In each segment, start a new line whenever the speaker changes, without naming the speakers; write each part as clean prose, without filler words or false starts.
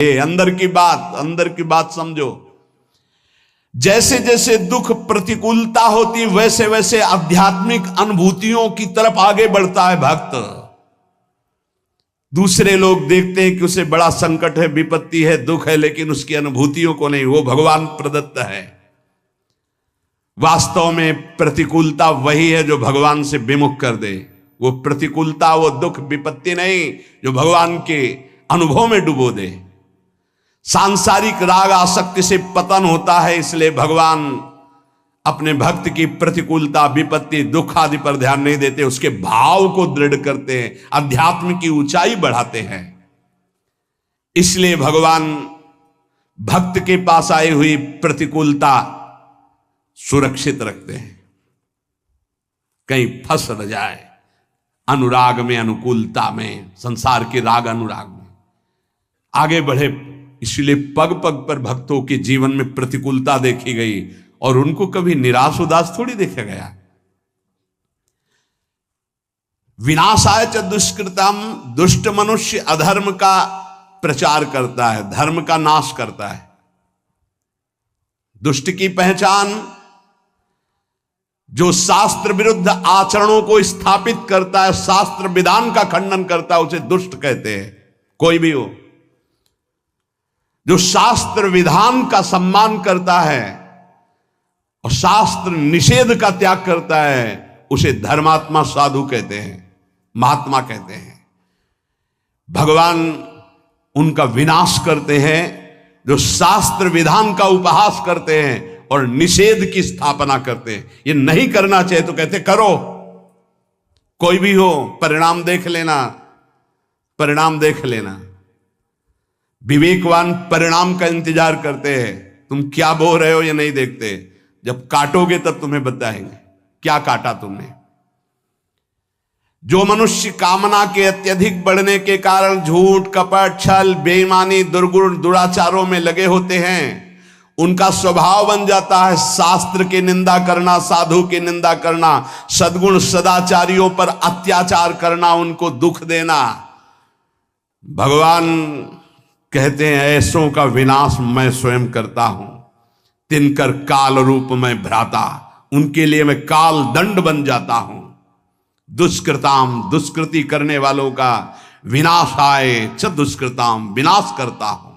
ये अंदर की बात समझो। जैसे जैसे दुख प्रतिकूलता होती वैसे वैसे आध्यात्मिक अनुभूतियों की तरफ आगे बढ़ता है भक्त। दूसरे लोग देखते हैं कि उसे बड़ा संकट है, विपत्ति है, दुख है, लेकिन उसकी अनुभूतियों को नहीं, वो भगवान प्रदत्त है। वास्तव में प्रतिकूलता वही है जो भगवान से विमुख कर दे। वो प्रतिकूलता, वो दुख, विपत्ति नहीं जो भगवान के अनुभव में डुबो दे। सांसारिक राग आसक्ति से पतन होता है, इसलिए भगवान अपने भक्त की प्रतिकूलता, विपत्ति, दुख आदि पर ध्यान नहीं देते, उसके भाव को दृढ़ करते हैं, अध्यात्म की ऊंचाई बढ़ाते हैं। इसलिए भगवान भक्त के पास आई हुई प्रतिकूलता सुरक्षित रखते हैं, कहीं फंस न जाए अनुराग में, अनुकूलता में, संसार के राग अनुराग में आगे बढ़े। इसलिए पग पग पर भक्तों के जीवन में प्रतिकूलता देखी गई और उनको कभी निराश उदास थोड़ी देखा गया। विनाशाय च दुष्कृतम, दुष्ट मनुष्य अधर्म का प्रचार करता है, धर्म का नाश करता है। दुष्ट की पहचान जो शास्त्र विरुद्ध आचरणों को स्थापित करता है, शास्त्र विधान का खंडन करता है, उसे दुष्ट कहते हैं। कोई भी हो जो शास्त्र विधान का सम्मान करता है और शास्त्र निषेध का त्याग करता है, उसे धर्मात्मा, साधु कहते हैं, महात्मा कहते हैं। भगवान उनका विनाश करते हैं जो शास्त्र विधान का उपहास करते हैं और निषेध की स्थापना करते हैं। ये नहीं करना चाहिए तो कहते करो, कोई भी हो, परिणाम देख लेना, परिणाम देख लेना। विवेकवान परिणाम का इंतजार करते हैं, तुम क्या बो रहे हो ये नहीं देखते, जब काटोगे तब तुम्हें बताएंगे क्या काटा तुमने। जो मनुष्य कामना के अत्यधिक बढ़ने के कारण झूठ, कपट, छल, बेईमानी, दुर्गुण, दुराचारों में लगे होते हैं, उनका स्वभाव बन जाता है शास्त्र की निंदा करना, साधु की निंदा करना, सद्गुण सदाचारियों पर अत्याचार करना, उनको दुख देना। भगवान कहते हैं ऐसों का विनाश मैं स्वयं करता हूं, तिनकर काल रूप में भ्राता, उनके लिए मैं काल दंड बन जाता हूं। दुष्कृताम, दुष्कृति करने वालों का विनाशाय च दुष्कृताम, विनाश करता हूं।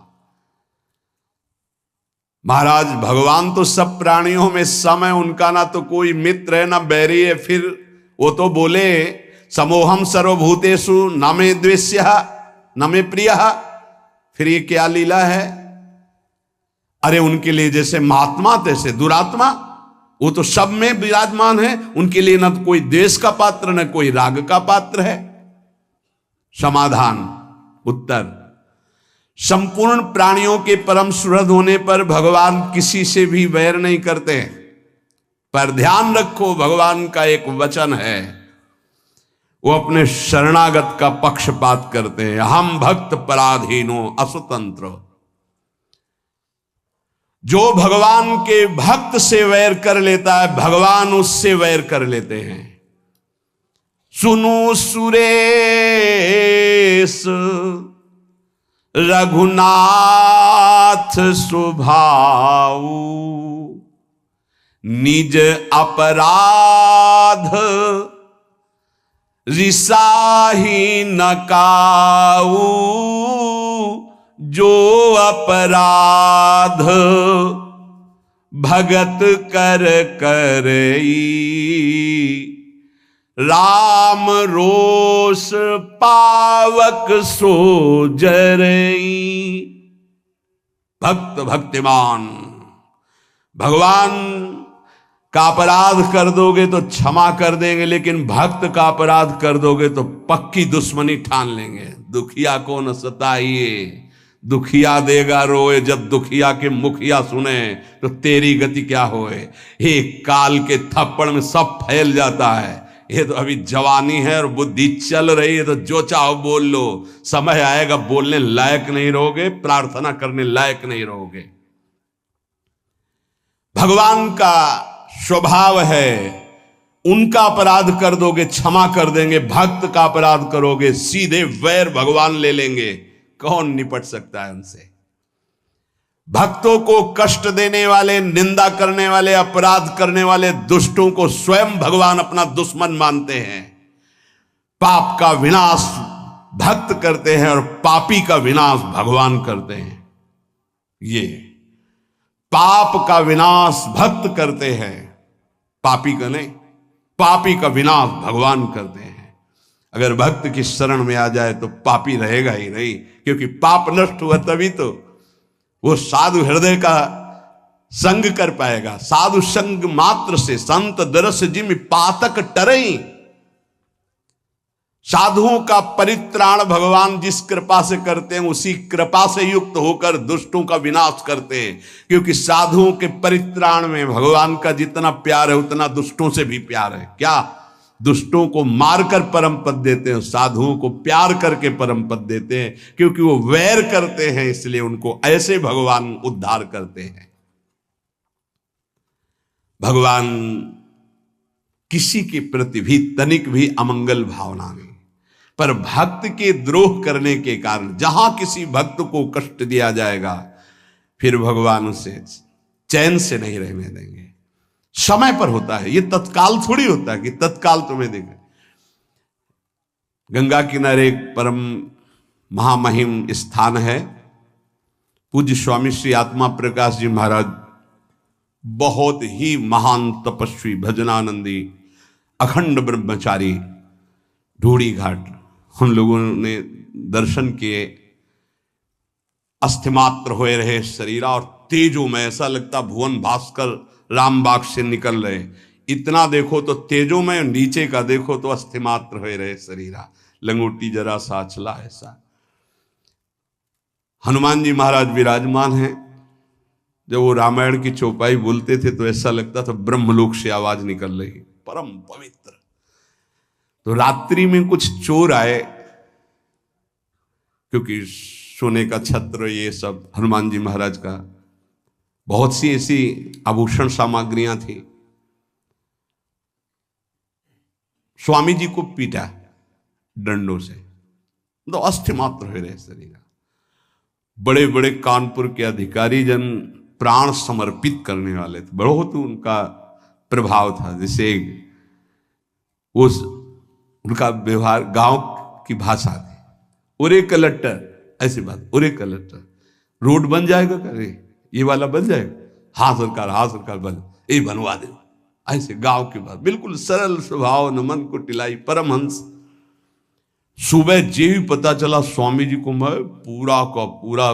महाराज भगवान तो सब प्राणियों में सम है, उनका ना तो कोई मित्र है ना बैरी है। फिर वो तो बोले समोहम सर्वभूतेषु न मे द्वेष्यः न मे प्रियः, फिर ये क्या लीला है। अरे उनके लिए जैसे महात्मा तैसे दुरात्मा, वो तो सब में विराजमान है, उनके लिए न तो कोई द्वेष का पात्र न कोई राग का पात्र है। समाधान, उत्तर, संपूर्ण प्राणियों के परम सुहृद होने पर भगवान किसी से भी वैर नहीं करते। पर ध्यान रखो, भगवान का एक वचन है, वो अपने शरणागत का पक्षपात करते हैं। हम भक्त पराधीनो असुतंत्र। जो भगवान के भक्त से वैर कर लेता है, भगवान उससे वैर कर लेते हैं। सुनो सुरेश रघुनाथ स्वभाव, निज अपराध रिसाही न काऊ, जो अपराध भगत कर करई, राम रोष पावक सो जरई। भक्त भक्तिमान, भगवान का अपराध कर दोगे तो क्षमा कर देंगे, लेकिन भक्त का अपराध कर दोगे तो पक्की दुश्मनी ठान लेंगे। दुखिया को न सताइए, दुखिया देगा रोए, जब दुखिया के मुखिया सुने तो तेरी गति क्या होए। एक काल के थप्पड़ में सब फैल जाता है। ये तो अभी जवानी है और बुद्धि चल रही है, तो जो चाहो बोल लो, समय आएगा बोलने लायक नहीं रहोगे, प्रार्थना करने लायक नहीं रहोगे। भगवान का स्वभाव है, उनका अपराध कर दोगे क्षमा कर देंगे, भक्त का अपराध करोगे सीधे वैर भगवान ले लेंगे। कौन निपट सकता है उनसे। भक्तों को कष्ट देने वाले, निंदा करने वाले, अपराध करने वाले दुष्टों को स्वयं भगवान अपना दुश्मन मानते हैं। पाप का विनाश भक्त करते हैं और पापी का विनाश भगवान करते हैं। ये पाप का विनाश भक्त करते हैं, पापी का नहीं। पापी का विनाश भगवान करते हैं। अगर भक्त की शरण में आ जाए तो पापी रहेगा ही नहीं, क्योंकि पाप नष्ट हुआ तभी तो वो साधु हृदय का संग कर पाएगा। साधु संग मात्र से संत दरस जिम पातक टरई। साधुओं का परित्राण भगवान जिस कृपा से करते हैं, उसी कृपा से युक्त होकर दुष्टों का विनाश करते हैं। क्योंकि साधुओं के परित्राण में भगवान का जितना प्यार है उतना दुष्टों से भी प्यार है। क्या? दुष्टों को मारकर परम पद देते हैं, साधुओं को प्यार करके परम पद देते हैं। क्योंकि वो वैर करते हैं, इसलिए उनको ऐसे भगवान उद्धार करते हैं। भगवान किसी के प्रति भी तनिक भी अमंगल भावना नहीं, पर भक्त के द्रोह करने के कारण जहां किसी भक्त को कष्ट दिया जाएगा, फिर भगवान उसे चैन से नहीं रहने देंगे। समय पर होता है, ये तत्काल थोड़ी होता है कि तत्काल तुम्हें देंगे। गंगा किनारे एक परम महामहिम स्थान है, पूज्य स्वामी श्री आत्मा प्रकाश जी महाराज, बहुत ही महान तपस्वी, भजनानंदी, अखंड ब्रह्मचारी, ढूढ़ी घाट। हम लोगों ने दर्शन किए। अस्थिमात्र होए रहे शरीरा और तेजो में, ऐसा लगता भुवन भास्कर रामबाग से निकल रहे। इतना देखो तो तेजो में, नीचे का देखो तो अस्थिमात्र होए रहे शरीरा, लंगोटी जरा सा चला ऐसा। हनुमान जी महाराज विराजमान हैं। जब वो रामायण की चौपाई बोलते थे तो ऐसा लगता था ब्रह्मलोक से आवाज निकल रही, परम पवित्र। तो रात्रि में कुछ चोर आए, क्योंकि सोने का छत्र ये सब हनुमान जी महाराज का, बहुत सी ऐसी आभूषण सामग्रियां थी। स्वामी जी को पीटा डंडों से, तो अस्थि मात्र हो रहे शरीर। बड़े बड़े कानपुर के अधिकारी जन प्राण समर्पित करने वाले थे, बहुत उनका प्रभाव था। जैसे उस उनका व्यवहार गांव की भाषा थी, उरे कलेक्टर, ऐसी बात, उरे कलेक्टर, रोड बन जाएगा, करे ये वाला बन जाएगा, हाँ सरकार बन, ये बनवा दे, ऐसे गांव की बात, बिल्कुल सरल स्वभाव, नमन को टिलाई, परमहंस। सुबह जे भी पता चला स्वामी जी को, मैं पूरा का पूरा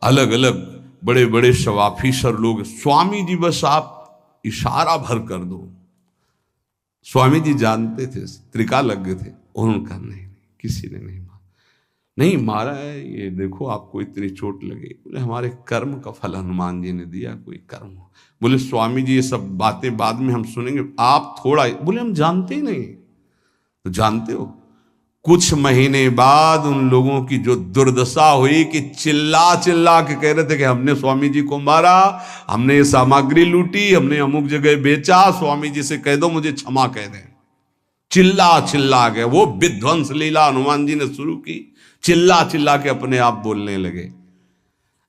अलग अलग बड़े बड़े सब ऑफिसर लोग, स्वामी जी बस आप इशारा भर कर दो। स्वामी जी जानते थे, त्रिका लग गए थे, उनका नहीं, किसी ने नहीं मारा, नहीं मारा है, ये देखो आपको इतनी चोट लगी। बोले हमारे कर्म का फल हनुमान जी ने दिया, कोई कर्म। बोले स्वामी जी ये सब बातें बाद में हम सुनेंगे, आप थोड़ा, बोले हम जानते ही नहीं। तो जानते हो, कुछ महीने बाद उन लोगों की जो दुर्दशा हुई कि चिल्ला चिल्ला के कह रहे थे कि हमने स्वामी जी को मारा, हमने ये सामग्री लूटी, हमने अमुक जगह बेचा, स्वामी जी से कह दो मुझे क्षमा कह दें। चिल्ला चिल्ला के वो विध्वंस लीला हनुमान जी ने शुरू की, चिल्ला चिल्ला के अपने आप बोलने लगे।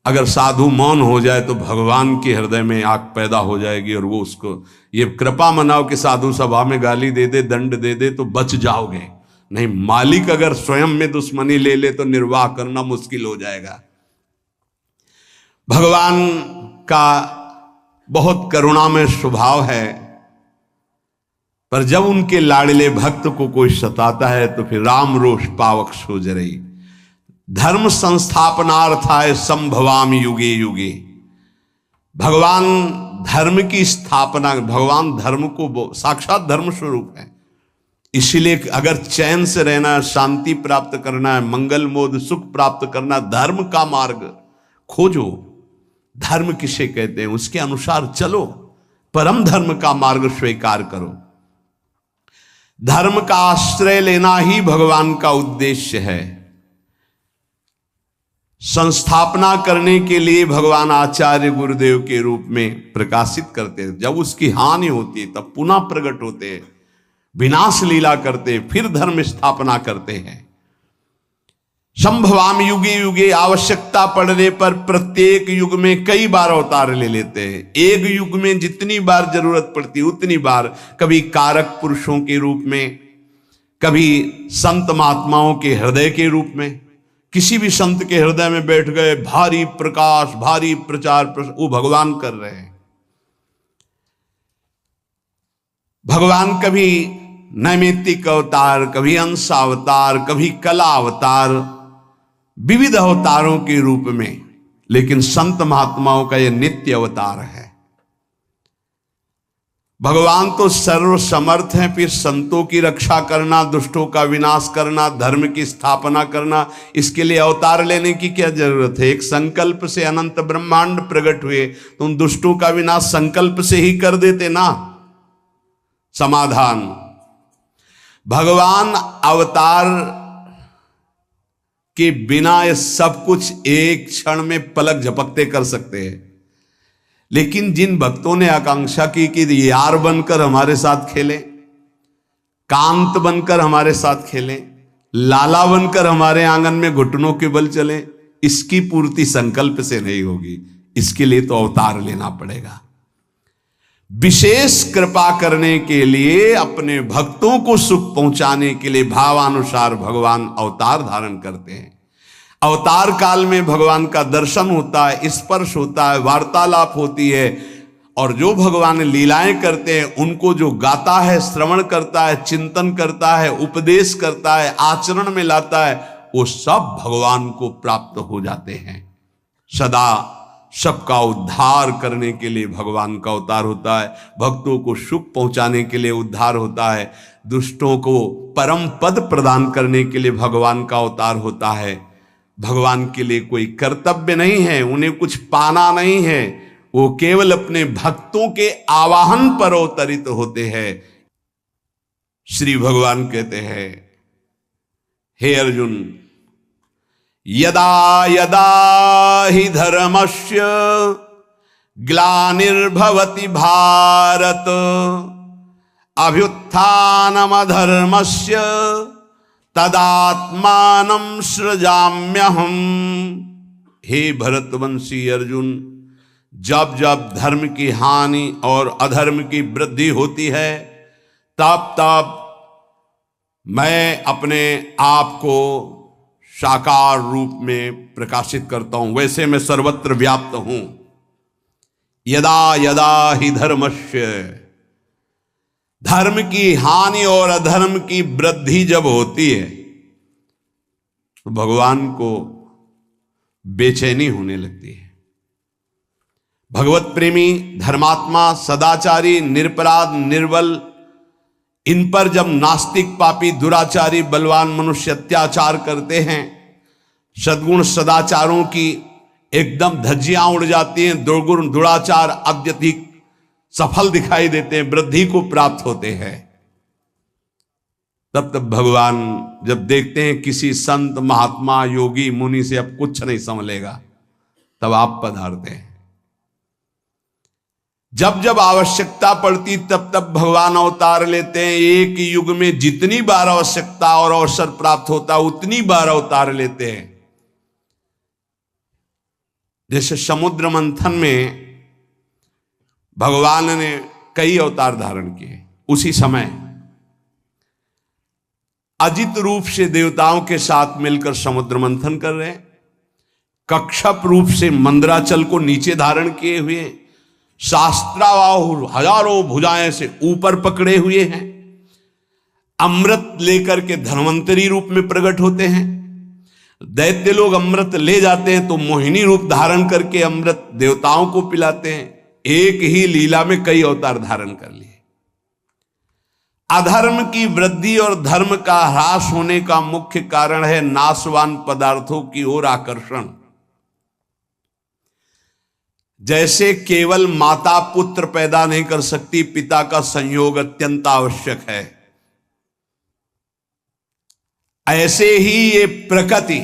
अगर साधु मौन हो जाए तो भगवान के हृदय में आग पैदा हो जाएगी, और वो उसको ये कृपा मनाओ कि साधु सभा में गाली दे दे, दंड दे दे तो बच जाओगे। नहीं, मालिक अगर स्वयं में दुश्मनी ले ले तो निर्वाह करना मुश्किल हो जाएगा। भगवान का बहुत करुणामय स्वभाव है, पर जब उनके लाडले भक्त को कोई सताता है तो फिर राम रोष पावक सो जरई। धर्म संस्थापनार्थाय संभवामि युगे युगे। भगवान धर्म की स्थापना, भगवान धर्म को साक्षात धर्म स्वरूप है। इसीलिए अगर चैन से रहना है, शांति प्राप्त करना है, मंगल मोद सुख प्राप्त करना, धर्म का मार्ग खोजो। धर्म किसे कहते हैं उसके अनुसार चलो, परम धर्म का मार्ग स्वीकार करो। धर्म का आश्रय लेना ही भगवान का उद्देश्य है। संस्थापना करने के लिए भगवान आचार्य गुरुदेव के रूप में प्रकाशित करते हैं। जब उसकी हानि होती है तब पुनः प्रकट होते हैं, विनाश लीला करते, फिर धर्म स्थापना करते हैं। संभवाम युगे युगे, आवश्यकता पड़ने पर प्रत्येक युग में कई बार अवतार ले लेते हैं। एक युग में जितनी बार जरूरत पड़ती उतनी बार, कभी कारक पुरुषों के रूप में, कभी संत महात्माओं के हृदय के रूप में। किसी भी संत के हृदय में बैठ गए, भारी प्रकाश, भारी प्रचार, वो भगवान कर रहे हैं। भगवान कभी नैमित्तिक अवतार, कभी अंश अवतार, कभी कला अवतार, विविध अवतारों के रूप में, लेकिन संत महात्माओं का यह नित्य अवतार है। भगवान तो सर्व समर्थ हैं, फिर संतों की रक्षा करना, दुष्टों का विनाश करना, धर्म की स्थापना करना, इसके लिए अवतार लेने की क्या जरूरत है? एक संकल्प से अनंत ब्रह्मांड प्रकट हुए, तो उन दुष्टों का विनाश संकल्प से ही कर देते ना। समाधान, भगवान अवतार के बिना ये सब कुछ एक क्षण में पलक झपकते कर सकते हैं, लेकिन जिन भक्तों ने आकांक्षा की कि यार बनकर हमारे साथ खेलें, कांत बनकर हमारे साथ खेलें, लाला बनकर हमारे आंगन में घुटनों के बल चलें, इसकी पूर्ति संकल्प से नहीं होगी। इसके लिए तो अवतार लेना पड़ेगा। विशेष कृपा करने के लिए, अपने भक्तों को सुख पहुंचाने के लिए भावानुसार भगवान अवतार धारण करते हैं। अवतार काल में भगवान का दर्शन होता है, स्पर्श होता है, वार्तालाप होती है, और जो भगवान लीलाएं करते हैं उनको जो गाता है, श्रवण करता है, चिंतन करता है, उपदेश करता है, आचरण में लाता है, वो सब भगवान को प्राप्त हो जाते हैं। सदा सबका उद्धार करने के लिए भगवान का अवतार होता है, भक्तों को सुख पहुंचाने के लिए उद्धार होता है, दुष्टों को परम पद प्रदान करने के लिए भगवान का अवतार होता है। भगवान के लिए कोई कर्तव्य नहीं है, उन्हें कुछ पाना नहीं है, वो केवल अपने भक्तों के आवाहन पर अवतरित होते हैं। श्री भगवान कहते हैं, हे अर्जुन, यदा यदा हि धर्मस्य ग्लानिर्भवति भारत अभ्युत्थानमधर्मस्य तदात्मानं सृजाम्यहम्। हे भरतवंशी अर्जुन, जब जब धर्म की हानि और अधर्म की वृद्धि होती है, तब तब मैं अपने आप को साकार रूप में प्रकाशित करता हूं। वैसे मैं सर्वत्र व्याप्त हूं। यदा यदा हि धर्मस्य, धर्म की हानि और अधर्म की वृद्धि जब होती है तो भगवान को बेचैनी होने लगती है। भगवत प्रेमी, धर्मात्मा, सदाचारी, निरपराध, निर्बल, इन पर जब नास्तिक, पापी, दुराचारी, बलवान मनुष्य अत्याचार करते हैं, सद्गुण सदाचारों की एकदम धज्जियां उड़ जाती हैं, दुर्गुण दुराचार अत्यधिक सफल दिखाई देते हैं, वृद्धि को प्राप्त होते हैं, तब तब भगवान जब देखते हैं किसी संत, महात्मा, योगी, मुनि से अब कुछ नहीं संभलेगा, तब आप पधारते हैं। जब जब आवश्यकता पड़ती तब तब भगवान अवतार लेते हैं। एक युग में जितनी बार आवश्यकता और अवसर प्राप्त होता उतनी बार अवतार लेते हैं। जैसे समुद्र मंथन में भगवान ने कई अवतार धारण किए, उसी समय अजित रूप से देवताओं के साथ मिलकर समुद्र मंथन कर रहे हैं, कक्षप रूप से मंदराचल को नीचे धारण किए हुए, शास्त्राबाहु हजारों भुजाएं से ऊपर पकड़े हुए हैं, अमृत लेकर के धन्वंतरी रूप में प्रकट होते हैं। दैत्य लोग अमृत ले जाते हैं तो मोहिनी रूप धारण करके अमृत देवताओं को पिलाते हैं। एक ही लीला में कई अवतार धारण कर लिए। अधर्म की वृद्धि और धर्म का ह्रास होने का मुख्य कारण है नाशवान पदार्थों की ओर आकर्षण। जैसे केवल माता पुत्र पैदा नहीं कर सकती, पिता का संयोग अत्यंत आवश्यक है, ऐसे ही ये प्रकृति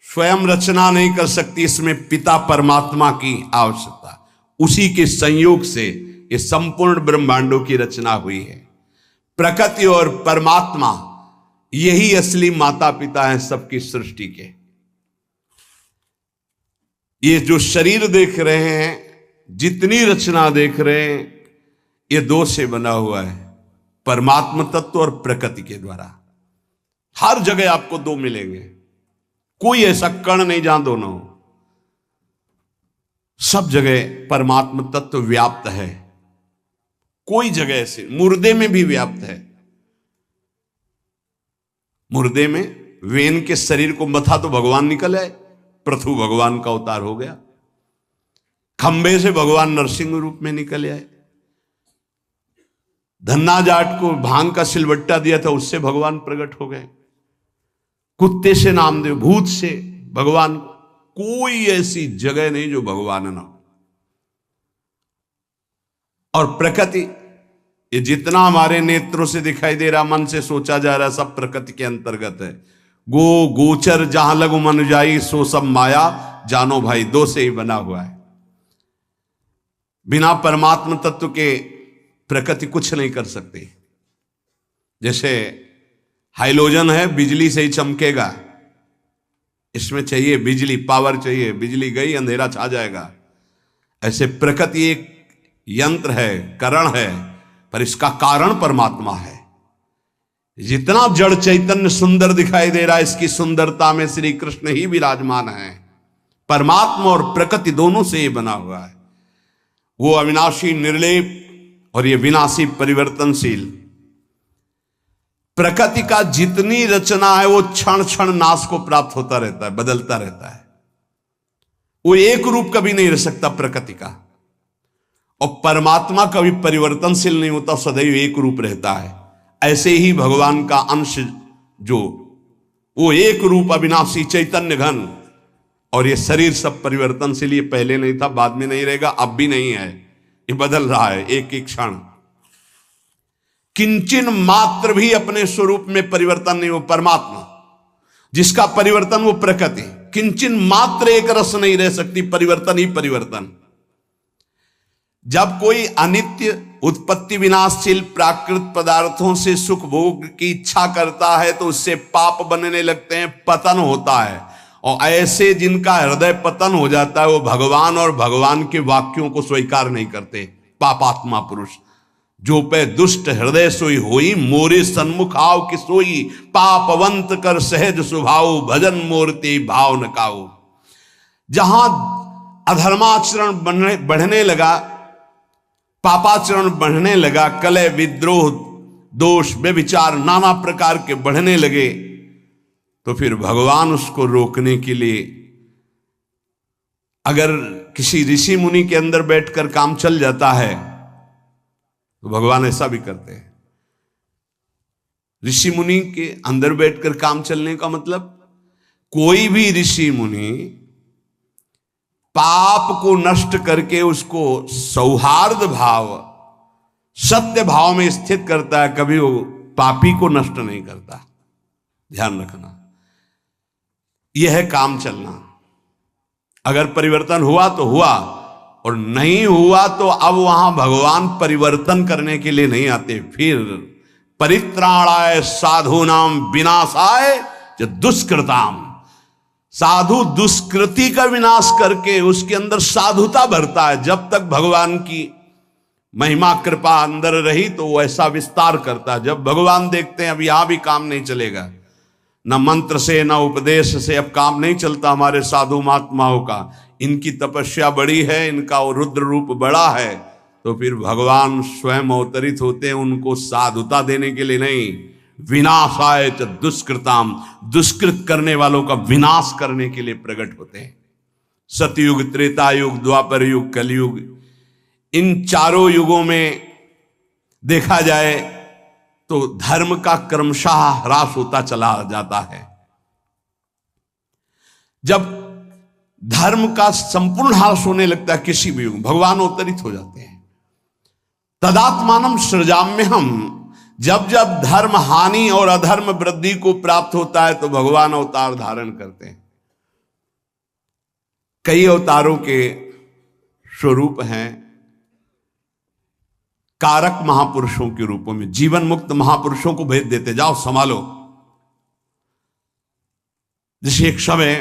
स्वयं रचना नहीं कर सकती, इसमें पिता परमात्मा की आवश्यकता, उसी के संयोग से ये संपूर्ण ब्रह्मांडों की रचना हुई है। प्रकृति और परमात्मा यही असली माता पिता हैं सबकी सृष्टि के। ये जो शरीर देख रहे हैं, जितनी रचना देख रहे हैं, ये दो से बना हुआ है, परमात्म तत्व और प्रकृति के द्वारा। हर जगह आपको दो मिलेंगे, कोई ऐसा कण नहीं जहां दोनों हो। सब जगह परमात्म तत्व व्याप्त है, कोई जगह ऐसे, मुर्दे में भी व्याप्त है। मुर्दे में वेन के शरीर को मथा तो भगवान निकल आए, पृथु भगवान का अवतार हो गया। खंबे से भगवान नरसिंह रूप में निकल आए। धन्ना जाट को भांग का सिलबट्टा दिया था, उससे भगवान प्रकट हो गए। कुत्ते से नामदेव, भूत से भगवान, कोई ऐसी जगह नहीं जो भगवान ना हो। और प्रकृति, ये जितना हमारे नेत्रों से दिखाई दे रहा, मन से सोचा जा रहा, सब प्रकृति के अंतर्गत है। गो गोचर जहां लगु मन जाई, सो सब माया जानो भाई, दो से ही बना हुआ है। बिना परमात्म तत्व के प्रकृति कुछ नहीं कर सकती। जैसे हाइलोजन है, बिजली से ही चमकेगा, इसमें चाहिए बिजली, पावर चाहिए, बिजली गई अंधेरा छा जाएगा। ऐसे प्रकृति एक यंत्र है, करण है, पर इसका कारण परमात्मा है। जितना जड़ चैतन्य सुंदर दिखाई दे रहा है, इसकी सुंदरता में श्री कृष्ण ही विराजमान है। परमात्मा और प्रकृति दोनों से ये बना हुआ है। वो अविनाशी निर्लेप और ये विनाशी परिवर्तनशील। प्रकृति का जितनी रचना है वो क्षण क्षण नाश को प्राप्त होता रहता है, बदलता रहता है। वो एक रूप कभी नहीं रह सकता प्रकृति का। और परमात्मा कभी परिवर्तनशील नहीं होता, सदैव एक रूप रहता है। ऐसे ही भगवान का अंश जो, वो एक रूप अविनाशी चैतन्य घन। और ये शरीर सब परिवर्तनशील, ये पहले नहीं था, बाद में नहीं रहेगा, अब भी नहीं है, ये बदल रहा है एक एक क्षण। किंचन मात्र भी अपने स्वरूप में परिवर्तन नहीं, वो परमात्मा। जिसका परिवर्तन वो प्रकृति, किंचन मात्र एक रस नहीं रह सकती, परिवर्तन ही परिवर्तन। जब कोई अनित्य उत्पत्ति विनाशशील प्राकृत पदार्थों से सुख भोग की इच्छा करता है तो उससे पाप बनने लगते हैं, पतन होता है। और ऐसे जिनका हृदय पतन हो जाता है, वो भगवान और भगवान के वाक्यों को स्वीकार नहीं करते, पापात्मा पुरुष। जो पे दुष्ट हृदय सोई होई, मोरे सन्मुख आव कि सोई, पापवंत कर सहज स्वभाव, भजन मूर्ति भाव न काऊ। जहां अधर्माचरण बढ़ने लगा, पापाचरण बढ़ने लगा, कलह विद्रोह दोष व्यभिचार नाना प्रकार के बढ़ने लगे, तो फिर भगवान उसको रोकने के लिए, अगर किसी ऋषि मुनि के अंदर बैठकर काम चल जाता है तो भगवान ऐसा भी करते हैं। ऋषि मुनि के अंदर बैठकर काम चलने का मतलब, कोई भी ऋषि मुनि पाप को नष्ट करके उसको सौहार्द भाव, सत्य भाव में स्थित करता है, कभी वो पापी को नष्ट नहीं करता। ध्यान रखना, यह है काम चलना। अगर परिवर्तन हुआ तो हुआ, और नहीं हुआ तो अब वहां भगवान परिवर्तन करने के लिए नहीं आते। फिर परित्राणाय साधूनाम विनाशाय च दुष्कृताम, साधु दुष्कृति का विनाश करके उसके अंदर साधुता भरता है। जब तक भगवान की महिमा कृपा अंदर रही तो वो ऐसा विस्तार करता है। जब भगवान देखते हैं अब यहां भी काम नहीं चलेगा, न मंत्र से न उपदेश से अब काम नहीं चलता हमारे साधु महात्माओं का, इनकी तपस्या बड़ी है, इनका रुद्र रूप बड़ा है, तो फिर भगवान स्वयं अवतरित होते हैं उनको साधुता देने के लिए नहीं, विनाशाय च दुष्कृताम, दुष्कृत करने वालों का विनाश करने के लिए प्रकट होते हैं। सतयुग, त्रेता युग, द्वापर युग, कलयुग, इन चारों युगों में देखा जाए तो धर्म का क्रमशः ह्रास होता चला जाता है। जब धर्म का संपूर्ण ह्रास होने लगता है किसी भी युग, भगवान अवतरित हो जाते हैं। तदात्मानम सृजाम्यहम, जब जब धर्म हानि और अधर्म वृद्धि को प्राप्त होता है तो भगवान अवतार धारण करते हैं। कई अवतारों के स्वरूप हैं कारक महापुरुषों के रूपों में, जीवन मुक्त महापुरुषों को भेज देते, जाओ संभालो, जैसे एक समय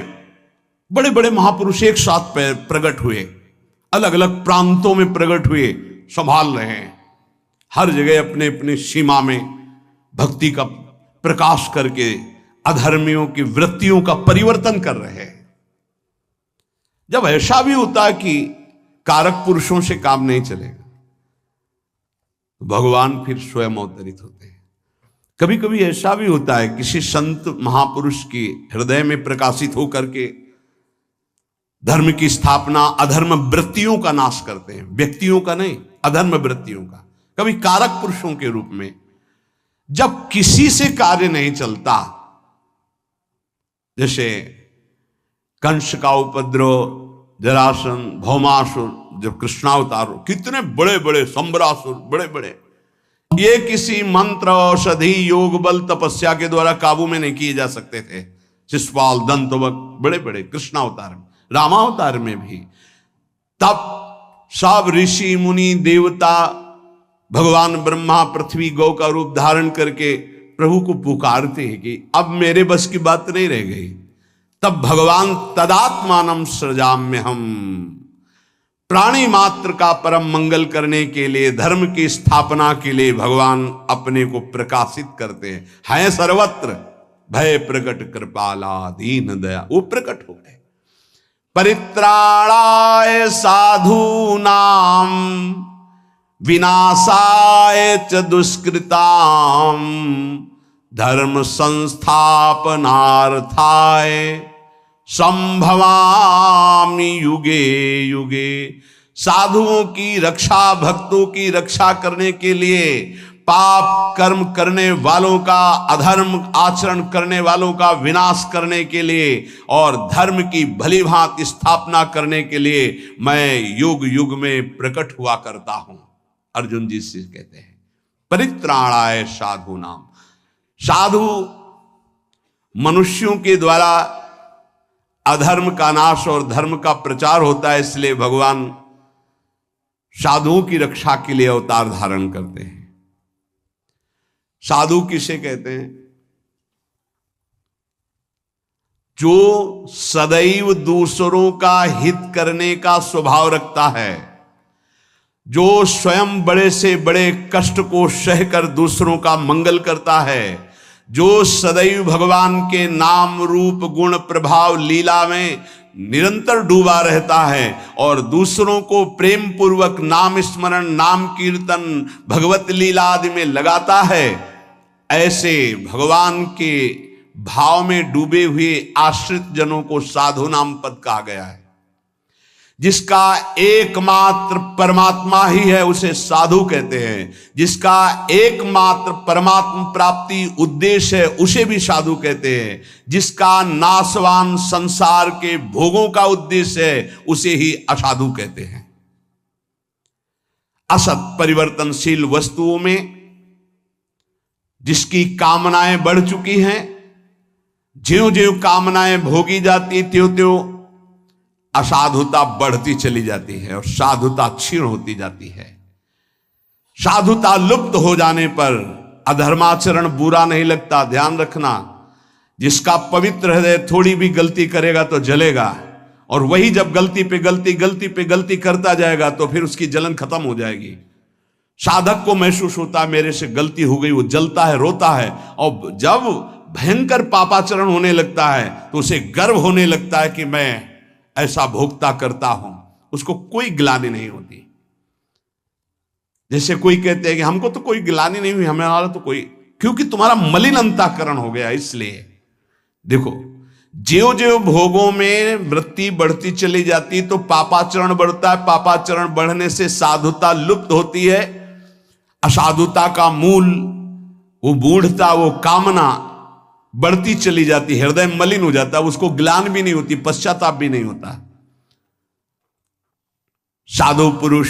बड़े बड़े महापुरुष एक साथ प्रकट हुए, अलग अलग प्रांतों में प्रकट हुए, संभाल रहे हैं हर जगह अपने अपने सीमा में भक्ति का प्रकाश करके अधर्मियों की वृत्तियों का परिवर्तन कर रहे हैं। जब ऐसा भी होता है कि कारक पुरुषों से काम नहीं चलेगा, भगवान फिर स्वयं अवतरित होते हैं। कभी कभी ऐसा भी होता है किसी संत महापुरुष के हृदय में प्रकाशित होकर के धर्म की स्थापना, अधर्म वृत्तियों का नाश करते हैं, व्यक्तियों का नहीं, अधर्म वृत्तियों का। कभी कारक पुरुषों के रूप में जब किसी से कार्य नहीं चलता, जैसे कंस का उपद्रव, जरासंध, भौमासुर, जब कृष्णावतार, कितने बड़े बड़े संबरासुर, बड़े बड़े, ये किसी मंत्र, औषधि, योग बल, तपस्या के द्वारा काबू में नहीं किए जा सकते थे। शिशुपाल, दंतवक, बड़े बड़े कृष्णावतार में, रामावतार में भी। तब सब ऋषि मुनि देवता, भगवान ब्रह्मा पृथ्वी गौ का रूप धारण करके प्रभु को पुकारते हैं कि अब मेरे बस की बात नहीं रह गई। तब भगवान तदात्मानम सृजाम्य हम, प्राणी मात्र का परम मंगल करने के लिए, धर्म की स्थापना के लिए भगवान अपने को प्रकाशित करते हैं सर्वत्र भय प्रकट कृपाला दीन दया, वो प्रकट हो गए। परित्राणाय साधूनाम विनाशाय च दुष्कृताम धर्म संस्थापनार्थाय संभवामि युगे युगे। साधुओं की रक्षा, भक्तों की रक्षा करने के लिए, पाप कर्म करने वालों का, अधर्म आचरण करने वालों का विनाश करने के लिए और धर्म की भली भांति स्थापना करने के लिए मैं युग युग में प्रकट हुआ करता हूं। अर्जुन जी से कहते हैं परित्राणाय साधु नाम। साधु मनुष्यों के द्वारा अधर्म का नाश और धर्म का प्रचार होता है, इसलिए भगवान साधुओं की रक्षा के लिए अवतार धारण करते हैं। साधु किसे कहते हैं? जो सदैव दूसरों का हित करने का स्वभाव रखता है, जो स्वयं बड़े से बड़े कष्ट को सहकर दूसरों का मंगल करता है, जो सदैव भगवान के नाम रूप गुण प्रभाव लीला में निरंतर डूबा रहता है और दूसरों को प्रेम पूर्वक नाम स्मरण, नाम कीर्तन, भगवत लीला आदि में लगाता है, ऐसे भगवान के भाव में डूबे हुए आश्रित जनों को साधु नाम पद कहा गया है। जिसका एकमात्र परमात्मा ही है उसे साधु कहते हैं। जिसका एकमात्र परमात्मा प्राप्ति उद्देश्य है उसे भी साधु कहते हैं। जिसका नाशवान संसार के भोगों का उद्देश्य है उसे ही असाधु कहते हैं। असत परिवर्तनशील वस्तुओं में जिसकी कामनाएं बढ़ चुकी हैं, ज्यों ज्यों कामनाएं भोगी जाती त्यों त्यों असाधुता बढ़ती चली जाती है और साधुता क्षीण होती जाती है। साधुता लुप्त हो जाने पर अधर्माचरण बुरा नहीं लगता। ध्यान रखना, जिसका पवित्र हृदय थोड़ी भी गलती करेगा तो जलेगा, और वही जब गलती पे गलती करता जाएगा तो फिर उसकी जलन खत्म हो जाएगी। साधक को महसूस होता है मेरे से गलती हो गई, वो जलता है, रोता है, और जब भयंकर पापाचरण होने लगता है तो उसे गर्व होने लगता है कि मैं ऐसा भोगता करता हूं। उसको कोई गिलानी नहीं होती। जैसे कोई कहते हैं कि हमको तो कोई गिलानी नहीं हुई, हमारा तो कोई, क्योंकि तुम्हारा मलिन अंतःकरण हो गया। इसलिए देखो, ज्यों ज्यों भोगों में वृत्ति बढ़ती चली जाती तो पापाचरण बढ़ता है। पापाचरण बढ़ने से साधुता लुप्त होती है। असाधुता का मूल वो मूढ़ता, वो कामना बढ़ती चली जाती, हृदय मलिन हो जाता, उसको ग्लानि भी नहीं होती, पश्चाताप भी नहीं होता। साधु पुरुष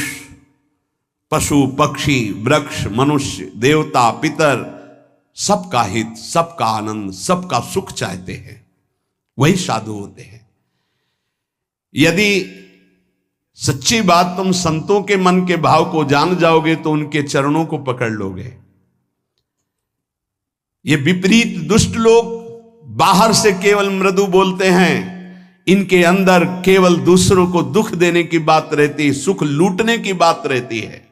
पशु पक्षी वृक्ष मनुष्य देवता पितर सबका हित, सबका आनंद, सबका सुख चाहते हैं, वही साधु होते हैं। यदि सच्ची बात तुम संतों के मन के भाव को जान जाओगे तो उनके चरणों को पकड़ लोगे। ये विपरीत दुष्ट लोग बाहर से केवल मृदु बोलते हैं, इनके अंदर केवल दूसरों को दुख देने की बात रहती है, सुख लूटने की बात रहती है।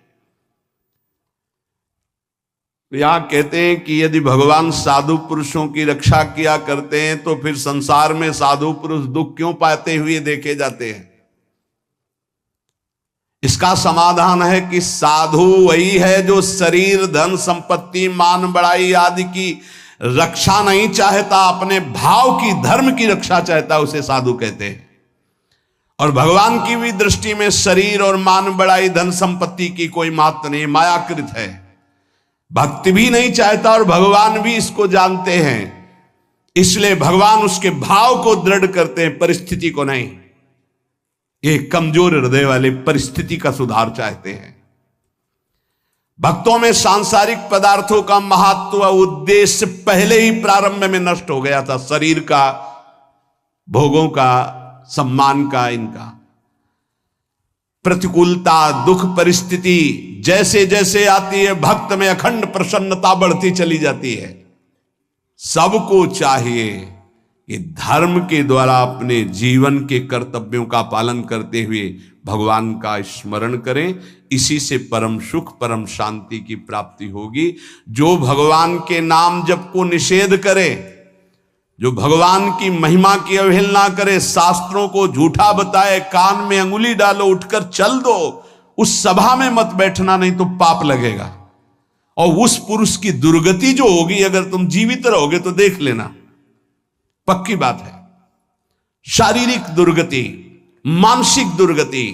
यहां कहते हैं कि यदि भगवान साधु पुरुषों की रक्षा किया करते हैं तो फिर संसार में साधु पुरुष दुख क्यों पाते हुए देखे जाते हैं? इसका समाधान है कि साधु वही है जो शरीर, धन, संपत्ति, मान बढ़ाई आदि की रक्षा नहीं चाहता, अपने भाव की, धर्म की रक्षा चाहता, उसे साधु कहते हैं। और भगवान की भी दृष्टि में शरीर और मान बढ़ाई, धन संपत्ति की कोई महत्व नहीं, मायाकृत है। भक्ति भी नहीं चाहता और भगवान भी इसको जानते हैं, इसलिए भगवान उसके भाव को दृढ़ करते हैं, परिस्थिति को नहीं। ये कमजोर हृदय वाले परिस्थिति का सुधार चाहते हैं। भक्तों में सांसारिक पदार्थों का महत्व, उद्देश्य पहले ही प्रारंभ में नष्ट हो गया था। शरीर का, भोगों का, सम्मान का, इनका प्रतिकूलता, दुख, परिस्थिति जैसे जैसे आती है, भक्त में अखंड प्रसन्नता बढ़ती चली जाती है। सबको चाहिए कि धर्म के द्वारा अपने जीवन के कर्तव्यों का पालन करते हुए भगवान का स्मरण करें। इसी से परम सुख, परम शांति की प्राप्ति होगी। जो भगवान के नाम जप को निषेध करे, जो भगवान की महिमा की अवहेलना करे, शास्त्रों को झूठा बताए, कान में अंगुली डालो, उठकर चल दो, उस सभा में मत बैठना, नहीं तो पाप लगेगा। और उस पुरुष की दुर्गति जो होगी, अगर तुम जीवित रहोगे तो देख लेना, पक्की बात है। शारीरिक दुर्गति, मानसिक दुर्गति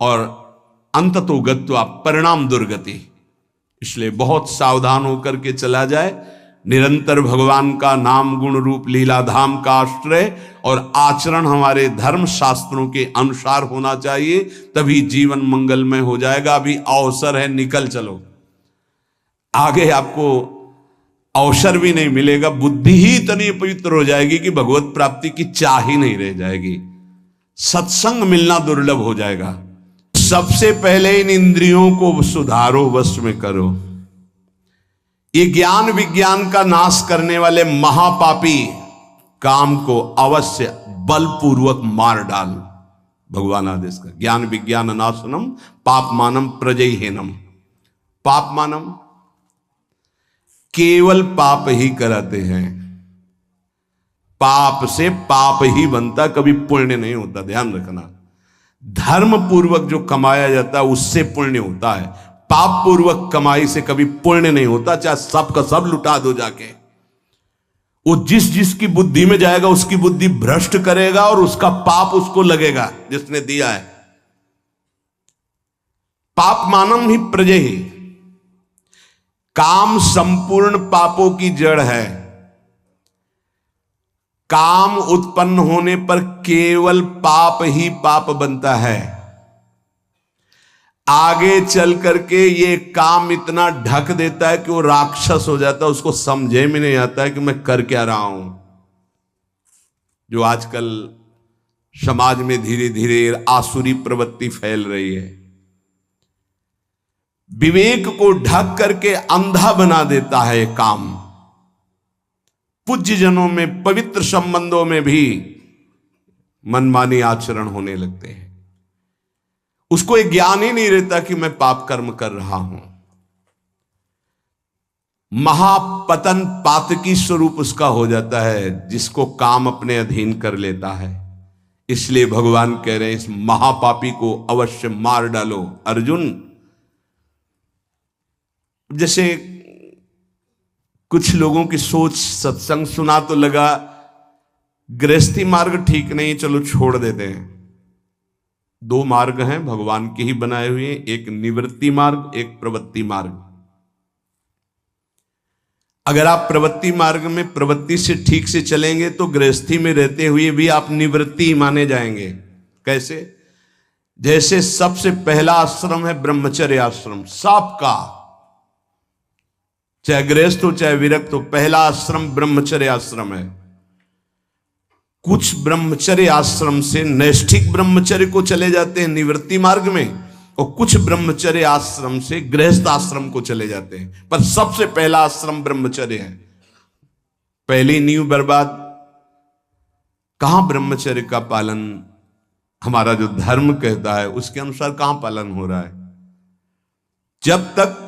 और अंततो गत्वा परिणाम दुर्गति। इसलिए बहुत सावधान होकर के चला जाए। निरंतर भगवान का नाम, गुण रूप लीला धाम का आश्रय और आचरण हमारे धर्म शास्त्रों के अनुसार होना चाहिए, तभी जीवन मंगलमय हो जाएगा। अभी अवसर है, निकल चलो, आगे आपको अवसर भी नहीं मिलेगा। बुद्धि ही इतनी पवित्र हो जाएगी कि भगवत प्राप्ति की चाह ही नहीं रह जाएगी। सत्संग मिलना दुर्लभ हो जाएगा। सबसे पहले इन इंद्रियों को सुधारो, वश में करो। ये ज्ञान विज्ञान का नाश करने वाले महापापी काम को अवश्य बलपूर्वक मार डाल। भगवान आदेश का ज्ञान विज्ञान नाशनम पाप मानम प्रजयहीनम। पाप मानम केवल पाप ही कराते हैं। पाप से पाप ही बनता, कभी पुण्य नहीं होता, ध्यान रखना। धर्म पूर्वक जो कमाया जाता है उससे पुण्य होता है। पाप पूर्वक कमाई से कभी पुण्य नहीं होता, चाहे सब का सब लुटा दो जाके। वो जिस जिसकी बुद्धि में जाएगा उसकी बुद्धि भ्रष्ट करेगा और उसका पाप उसको लगेगा जिसने दिया है। पाप मानम ही प्रजय ही। काम संपूर्ण पापों की जड़ है। काम उत्पन्न होने पर केवल पाप ही पाप बनता है। आगे चल करके ये काम इतना ढक देता है कि वो राक्षस हो जाता है, उसको समझे में नहीं आता है कि मैं कर क्या रहा हूं। जो आजकल समाज में धीरे धीरे आसुरी प्रवृत्ति फैल रही है, विवेक को ढक करके अंधा बना देता है काम। पूज्य जनों में, पवित्र संबंधों में भी मनमानी आचरण होने लगते हैं। उसको एक ज्ञान ही नहीं रहता कि मैं पाप कर्म कर रहा हूं। महापतन पातकी स्वरूप उसका हो जाता है, जिसको काम अपने अधीन कर लेता है। इसलिए भगवान कह रहे हैं इस महापापी को अवश्य मार डालो। अर्जुन, जैसे कुछ लोगों की सोच, सत्संग सुना तो लगा गृहस्थी मार्ग ठीक नहीं, चलो छोड़ देते हैं। दो मार्ग हैं भगवान के ही बनाए हुए, एक निवृत्ति मार्ग, एक प्रवृत्ति मार्ग। अगर आप प्रवृत्ति मार्ग में प्रवृत्ति से ठीक से चलेंगे तो गृहस्थी में रहते हुए भी आप निवृत्ति माने जाएंगे। कैसे? जैसे सबसे पहला आश्रम है ब्रह्मचर्य आश्रम, सबका, चाहे गृहस्थ हो चाहे विरक्त हो, पहला आश्रम ब्रह्मचर्य आश्रम है। कुछ ब्रह्मचर्य आश्रम से नैष्ठिक ब्रह्मचर्य को चले जाते हैं निवृत्ति मार्ग में, और कुछ ब्रह्मचर्य आश्रम से गृहस्थ आश्रम को चले जाते हैं, पर सबसे पहला आश्रम ब्रह्मचर्य है। पहली नींव बर्बाद। कहां ब्रह्मचर्य का पालन, हमारा जो धर्म कहता है उसके अनुसार कहां पालन हो रहा है? जब तक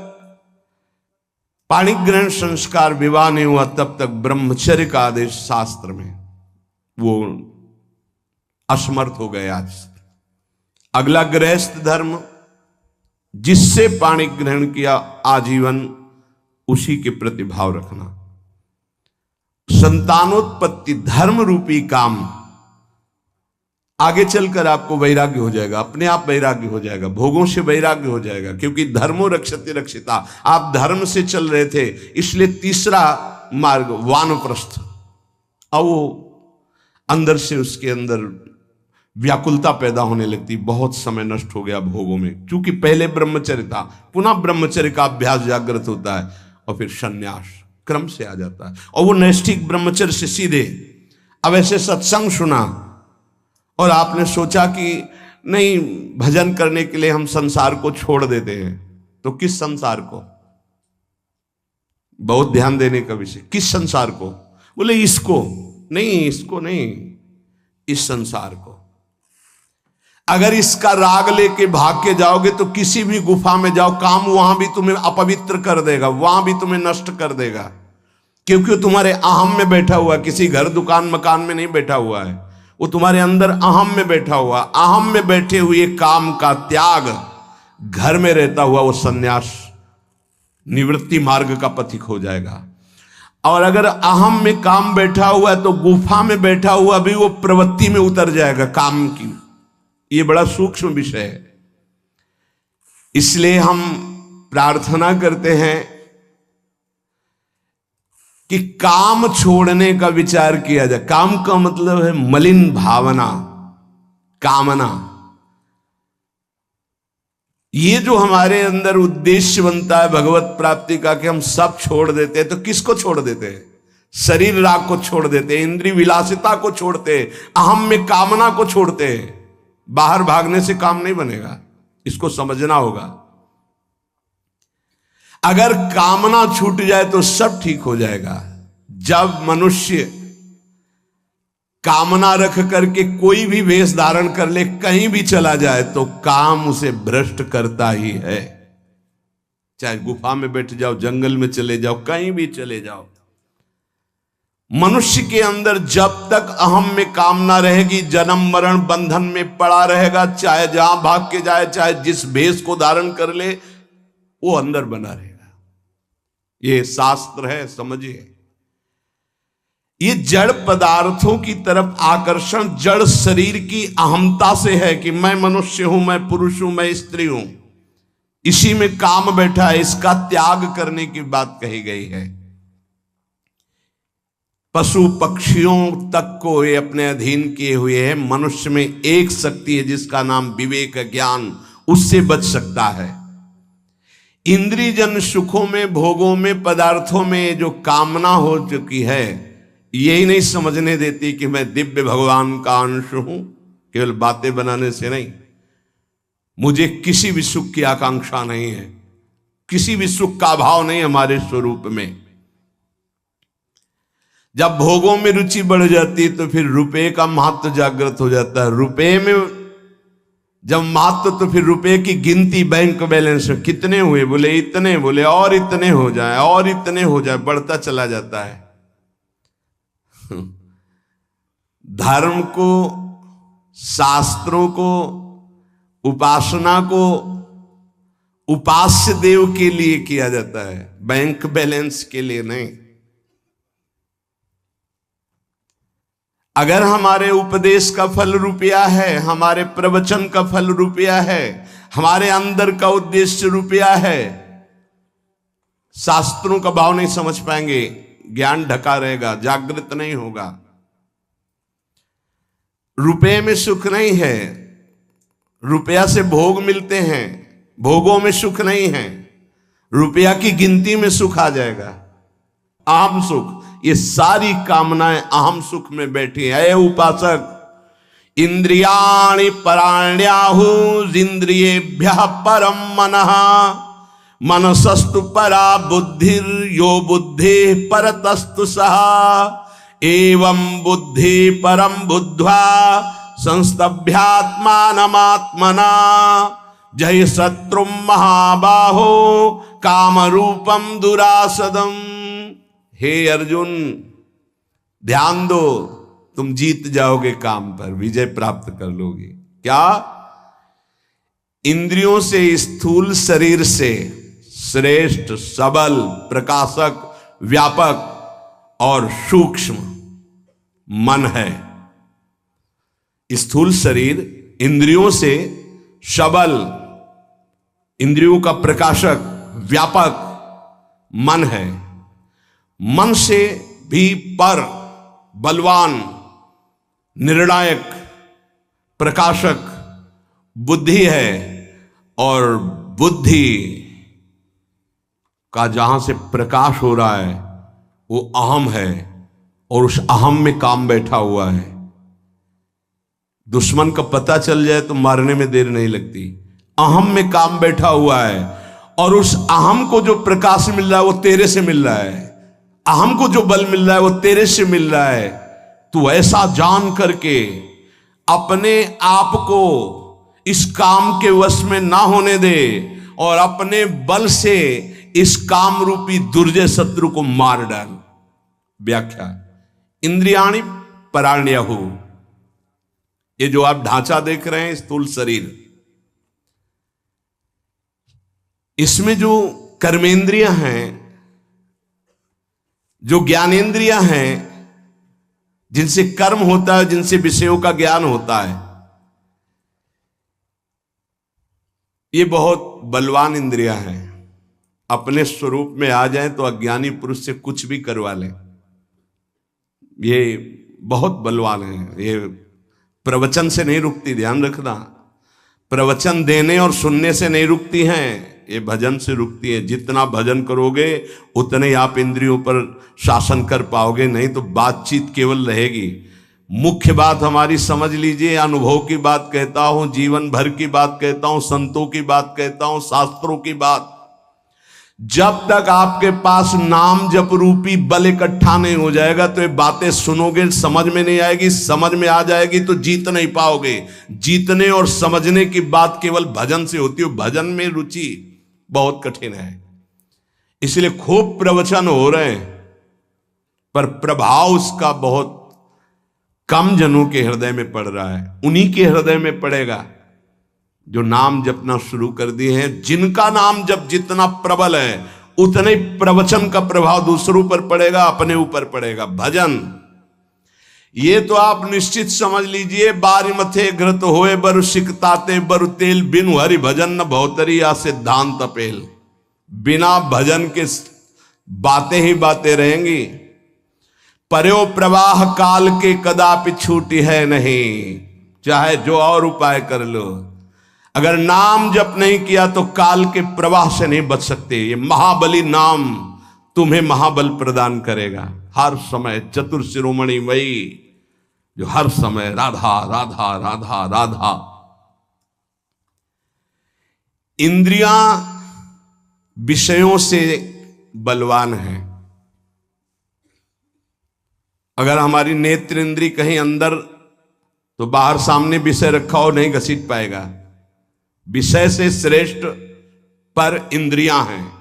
पाणिक ग्रहण संस्कार विवाह नहीं हुआ तब तक ब्रह्मचर्य का आदेश शास्त्र में वो असमर्थ हो गए। आज अगला गृहस्थ धर्म, जिससे पाणिक ग्रहण किया आजीवन उसी के प्रति भाव रखना। संतानोत्पत्ति धर्म रूपी काम, आगे चलकर आपको वैराग्य हो जाएगा, अपने आप वैराग्य हो जाएगा, भोगों से वैराग्य हो जाएगा, क्योंकि धर्मो रक्षते रक्षिता। आप धर्म से चल रहे थे, इसलिए तीसरा मार्ग वानप्रस्थ। अब वो अंदर से उसके अंदर व्याकुलता पैदा होने लगती, बहुत समय नष्ट हो गया भोगों में, क्योंकि पहले ब्रह्मचर्य था, पुनः ब्रह्मचर्य का अभ्यास जागृत होता है और फिर संन्यास क्रम से आ जाता है। और वो नैष्ठिक ब्रह्मचर्य से सीधे, अब ऐसे सत्संग सुना और आपने सोचा कि नहीं, भजन करने के लिए हम संसार को छोड़ देते हैं, तो किस संसार को? बहुत ध्यान देने का विषय, किस संसार को? बोले इसको नहीं, इसको नहीं, इस संसार को। अगर इसका राग लेके भाग के जाओगे तो किसी भी गुफा में जाओ, काम वहां भी तुम्हें अपवित्र कर देगा, वहां भी तुम्हें नष्ट कर देगा, क्योंकि तुम्हारे अहम में बैठा हुआ है, किसी घर दुकान मकान में नहीं बैठा हुआ है, वो तुम्हारे अंदर अहम में बैठा हुआ। अहम में बैठे हुए काम का त्याग, घर में रहता हुआ वो सन्यास निवृत्ति मार्ग का पथिक हो जाएगा। और अगर अहम में काम बैठा हुआ है तो गुफा में बैठा हुआ भी वो प्रवृत्ति में उतर जाएगा काम की। ये बड़ा सूक्ष्म विषय है, इसलिए हम प्रार्थना करते हैं कि काम छोड़ने का विचार किया जाए। काम का मतलब है मलिन भावना, कामना। ये जो हमारे अंदर उद्देश्य बनता है भगवत प्राप्ति का कि हम सब छोड़ देते हैं, तो किसको छोड़ देते हैं? शरीर राग को छोड़ देते हैं, इंद्रिय विलासिता को छोड़ते हैं, अहम में कामना को छोड़ते हैं। बाहर भागने से काम नहीं बनेगा, इसको समझना होगा। अगर कामना छूट जाए तो सब ठीक हो जाएगा। जब मनुष्य कामना रख करके कोई भी वेश धारण कर ले, कहीं भी चला जाए, तो काम उसे भ्रष्ट करता ही है। चाहे गुफा में बैठ जाओ, जंगल में चले जाओ, कहीं भी चले जाओ, मनुष्य के अंदर जब तक अहम में कामना रहेगी, जन्म मरण बंधन में पड़ा रहेगा। चाहे जहां भाग के जाए, चाहे जिस भेष को धारण कर ले, वो अंदर बना रहेगा। ये शास्त्र है, समझिए। ये जड़ पदार्थों की तरफ आकर्षण जड़ शरीर की अहमता से है कि मैं मनुष्य हूं, मैं पुरुष हूं, मैं स्त्री हूं। इसी में काम बैठा है, इसका त्याग करने की बात कही गई है। पशु पक्षियों तक को ये अपने अधीन किए हुए हैं। मनुष्य में एक शक्ति है जिसका नाम विवेक ज्ञान, उससे बच सकता है। इंद्रियजन सुखों में, भोगों में, पदार्थों में जो कामना हो चुकी है, यही नहीं समझने देती कि मैं दिव्य भगवान का अंश हूं। केवल बातें बनाने से नहीं, मुझे किसी भी सुख की आकांक्षा नहीं है, किसी भी सुख का अभाव नहीं हमारे स्वरूप में। जब भोगों में रुचि बढ़ जाती है तो फिर रुपए का महत्व जागृत हो जाता है। रुपए में जब महत्व, तो फिर रुपए की गिनती, बैंक बैलेंस में कितने हुए, बोले इतने, बोले और इतने हो जाए, और इतने हो जाए, बढ़ता चला जाता है। धर्म को, शास्त्रों को, उपासना को उपास्य देव के लिए किया जाता है, बैंक बैलेंस के लिए नहीं। अगर हमारे उपदेश का फल रुपया है, हमारे प्रवचन का फल रुपया है, हमारे अंदर का उद्देश्य रुपया है, शास्त्रों का भाव नहीं समझ पाएंगे, ज्ञान ढका रहेगा, जागृत नहीं होगा। रुपये में सुख नहीं है, रुपया से भोग मिलते हैं, भोगों में सुख नहीं है। रुपया की गिनती में सुख आ जाएगा, अहम सुख। ये सारी कामनाएं अहम सुख में बैठी है। उपासक, इंद्रियाणि पराण्याहु इंद्रियेभ्यः परम मनः मनसस्तु परा बुद्धिर यो बुद्धि परतस्तु सहा एवं बुद्धि परम बुद्ध्वा संस्तभ्यात्मानमात्मना जय शत्रु महाबाहो काम रूपम दुरासदम। हे अर्जुन, ध्यान दो, तुम जीत जाओगे काम पर, विजय प्राप्त कर लोगे। क्या? इंद्रियों से, स्थूल शरीर से श्रेष्ठ, सबल, प्रकाशक, व्यापक और सूक्ष्म मन है। स्थूल शरीर इंद्रियों से सबल, इंद्रियों का प्रकाशक, व्यापक मन है। मन से भी पर, बलवान, निर्णायक, प्रकाशक बुद्धि है। और बुद्धि का जहां से प्रकाश हो रहा है वो अहम है, और उस अहम में काम बैठा हुआ है। दुश्मन का पता चल जाए तो मारने में देर नहीं लगती। अहम में काम बैठा हुआ है, और उस अहम को जो प्रकाश मिल रहा है वो तेरे से मिल रहा है। अहम को जो बल मिल रहा है वो तेरे से मिल रहा है। तू ऐसा जान करके अपने आप को इस काम के वश में ना होने दे, और अपने बल से इस काम रूपी दुर्जय शत्रु को मार डाल। व्याख्या: इंद्रियाणि पराण्यहु, ये जो आप ढांचा देख रहे हैं स्थूल शरीर, इसमें जो कर्मेंद्रियां हैं, जो ज्ञानेंद्रियां हैं, जिनसे कर्म होता है, जिनसे विषयों का ज्ञान होता है, ये बहुत बलवान इंद्रियां हैं। अपने स्वरूप में आ जाए तो अज्ञानी पुरुष से कुछ भी करवा लें। ये बहुत बलवान है। ये प्रवचन से नहीं रुकती, ध्यान रखना। प्रवचन देने और सुनने से नहीं रुकती हैं, ये भजन से रुकती है। जितना भजन करोगे उतने ही आप इंद्रियों पर शासन कर पाओगे, नहीं तो बातचीत केवल रहेगी। मुख्य बात हमारी समझ लीजिए, अनुभव की बात कहता हूं, जीवन भर की बात कहता हूं, संतों की बात कहता हूं, शास्त्रों की बात। जब तक आपके पास नाम जप रूपी बल इकट्ठा नहीं हो जाएगा तो ये बातें सुनोगे, समझ में नहीं आएगी। समझ में आ जाएगी तो जीत नहीं पाओगे। जीतने और समझने की बात केवल भजन से होती है। भजन में रुचि बहुत कठिन है, इसलिए खूब प्रवचन हो रहे हैं, पर प्रभाव उसका बहुत कम जनों के हृदय में पड़ रहा है। उन्हीं के हृदय में पड़ेगा जो नाम जपना शुरू कर दिए हैं। जिनका नाम जप जितना प्रबल है उतने प्रवचन का प्रभाव दूसरों पर पड़ेगा, अपने ऊपर पड़ेगा। भजन, ये तो आप निश्चित समझ लीजिए। बारी मथे घृत होए बरु सिकताते बरु तेल, बिनु हरि भजन न भौतरी या सिद्धांत अपेल। बिना भजन के बातें ही बातें रहेंगी। पर्यो प्रवाह काल के कदापि छूटी है नहीं, चाहे जो और उपाय कर लो। अगर नाम जप नहीं किया तो काल के प्रवाह से नहीं बच सकते। ये महाबली नाम तुम्हें महाबल प्रदान करेगा। हर समय चतुर शिरोमणि वही जो हर समय राधा राधा राधा राधा। इंद्रियां विषयों से बलवान है। अगर हमारी नेत्र इंद्री कहीं अंदर तो बाहर सामने विषय रखा हो नहीं घसीट पाएगा। विषय से श्रेष्ठ पर इंद्रियां हैं।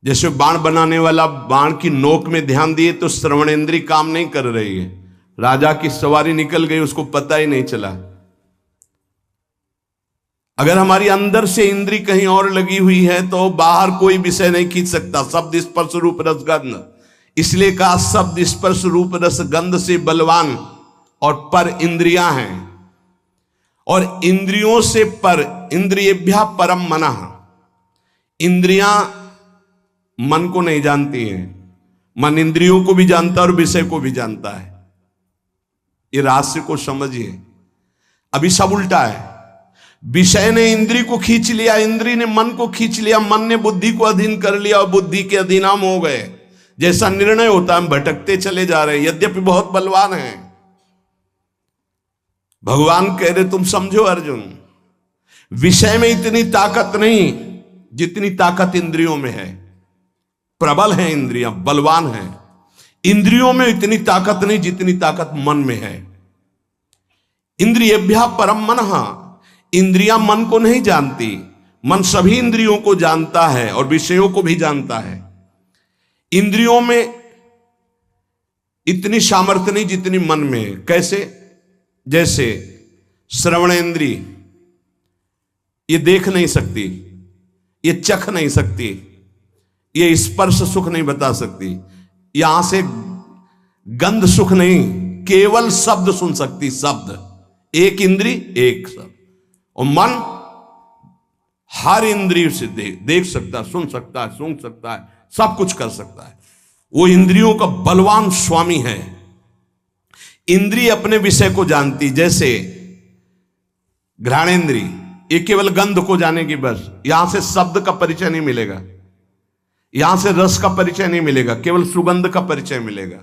जैसे बाण बनाने वाला बाण की नोक में ध्यान दिए तो श्रवणेंद्री काम नहीं कर रही है। राजा की सवारी निकल गई, उसको पता ही नहीं चला। अगर हमारी अंदर से इंद्री कहीं और लगी हुई है तो बाहर कोई विषय नहीं खींच सकता। शब्द स्पर्श रूप रस गंध, इसलिए कहा शब्द स्पर्श रूप रस गंध से बलवान और पर इंद्रियां हैं। और इंद्रियों से पर, इंद्रियेभ्यः परम मनः। इंद्रियां मन को नहीं जानती हैं, मन इंद्रियों को भी जानता है और विषय को भी जानता है। ये रहस्य को समझिए। अभी सब उल्टा है। विषय ने इंद्री को खींच लिया, इंद्री ने मन को खींच लिया, मन ने बुद्धि को अधीन कर लिया और बुद्धि के अधीन हम हो गए। जैसा निर्णय होता है हम भटकते चले जा रहे हैं, यद्यपि बहुत बलवान हैं। भगवान कह रहे तुम समझो अर्जुन, विषय में इतनी ताकत नहीं जितनी ताकत इंद्रियों में है। प्रबल है इंद्रियां, बलवान है। इंद्रियों में इतनी ताकत नहीं जितनी ताकत मन में है। इंद्रियभ्या परम मनः, इंद्रियां मन को नहीं जानती, मन सभी इंद्रियों को जानता है और विषयों को भी जानता है। इंद्रियों में इतनी सामर्थ्य नहीं जितनी मन में है। कैसे? जैसे श्रवण इंद्री, ये देख नहीं सकती, ये चख नहीं सकती, ये स्पर्श सुख नहीं बता सकती, यहां से गंध सुख नहीं, केवल शब्द सुन सकती। शब्द, एक इंद्री एक शब्द। और मन हर इंद्रियों से देख सकता है, सुन सकता है, सूंघ सकता है, सब कुछ कर सकता है। वो इंद्रियों का बलवान स्वामी है। इंद्रिय अपने विषय को जानती, जैसे घ्राणेन्द्री, ये केवल गंध को जानेगी बस, यहां से शब्द का परिचय नहीं मिलेगा, यहां से रस का परिचय नहीं मिलेगा, केवल सुगंध का परिचय मिलेगा।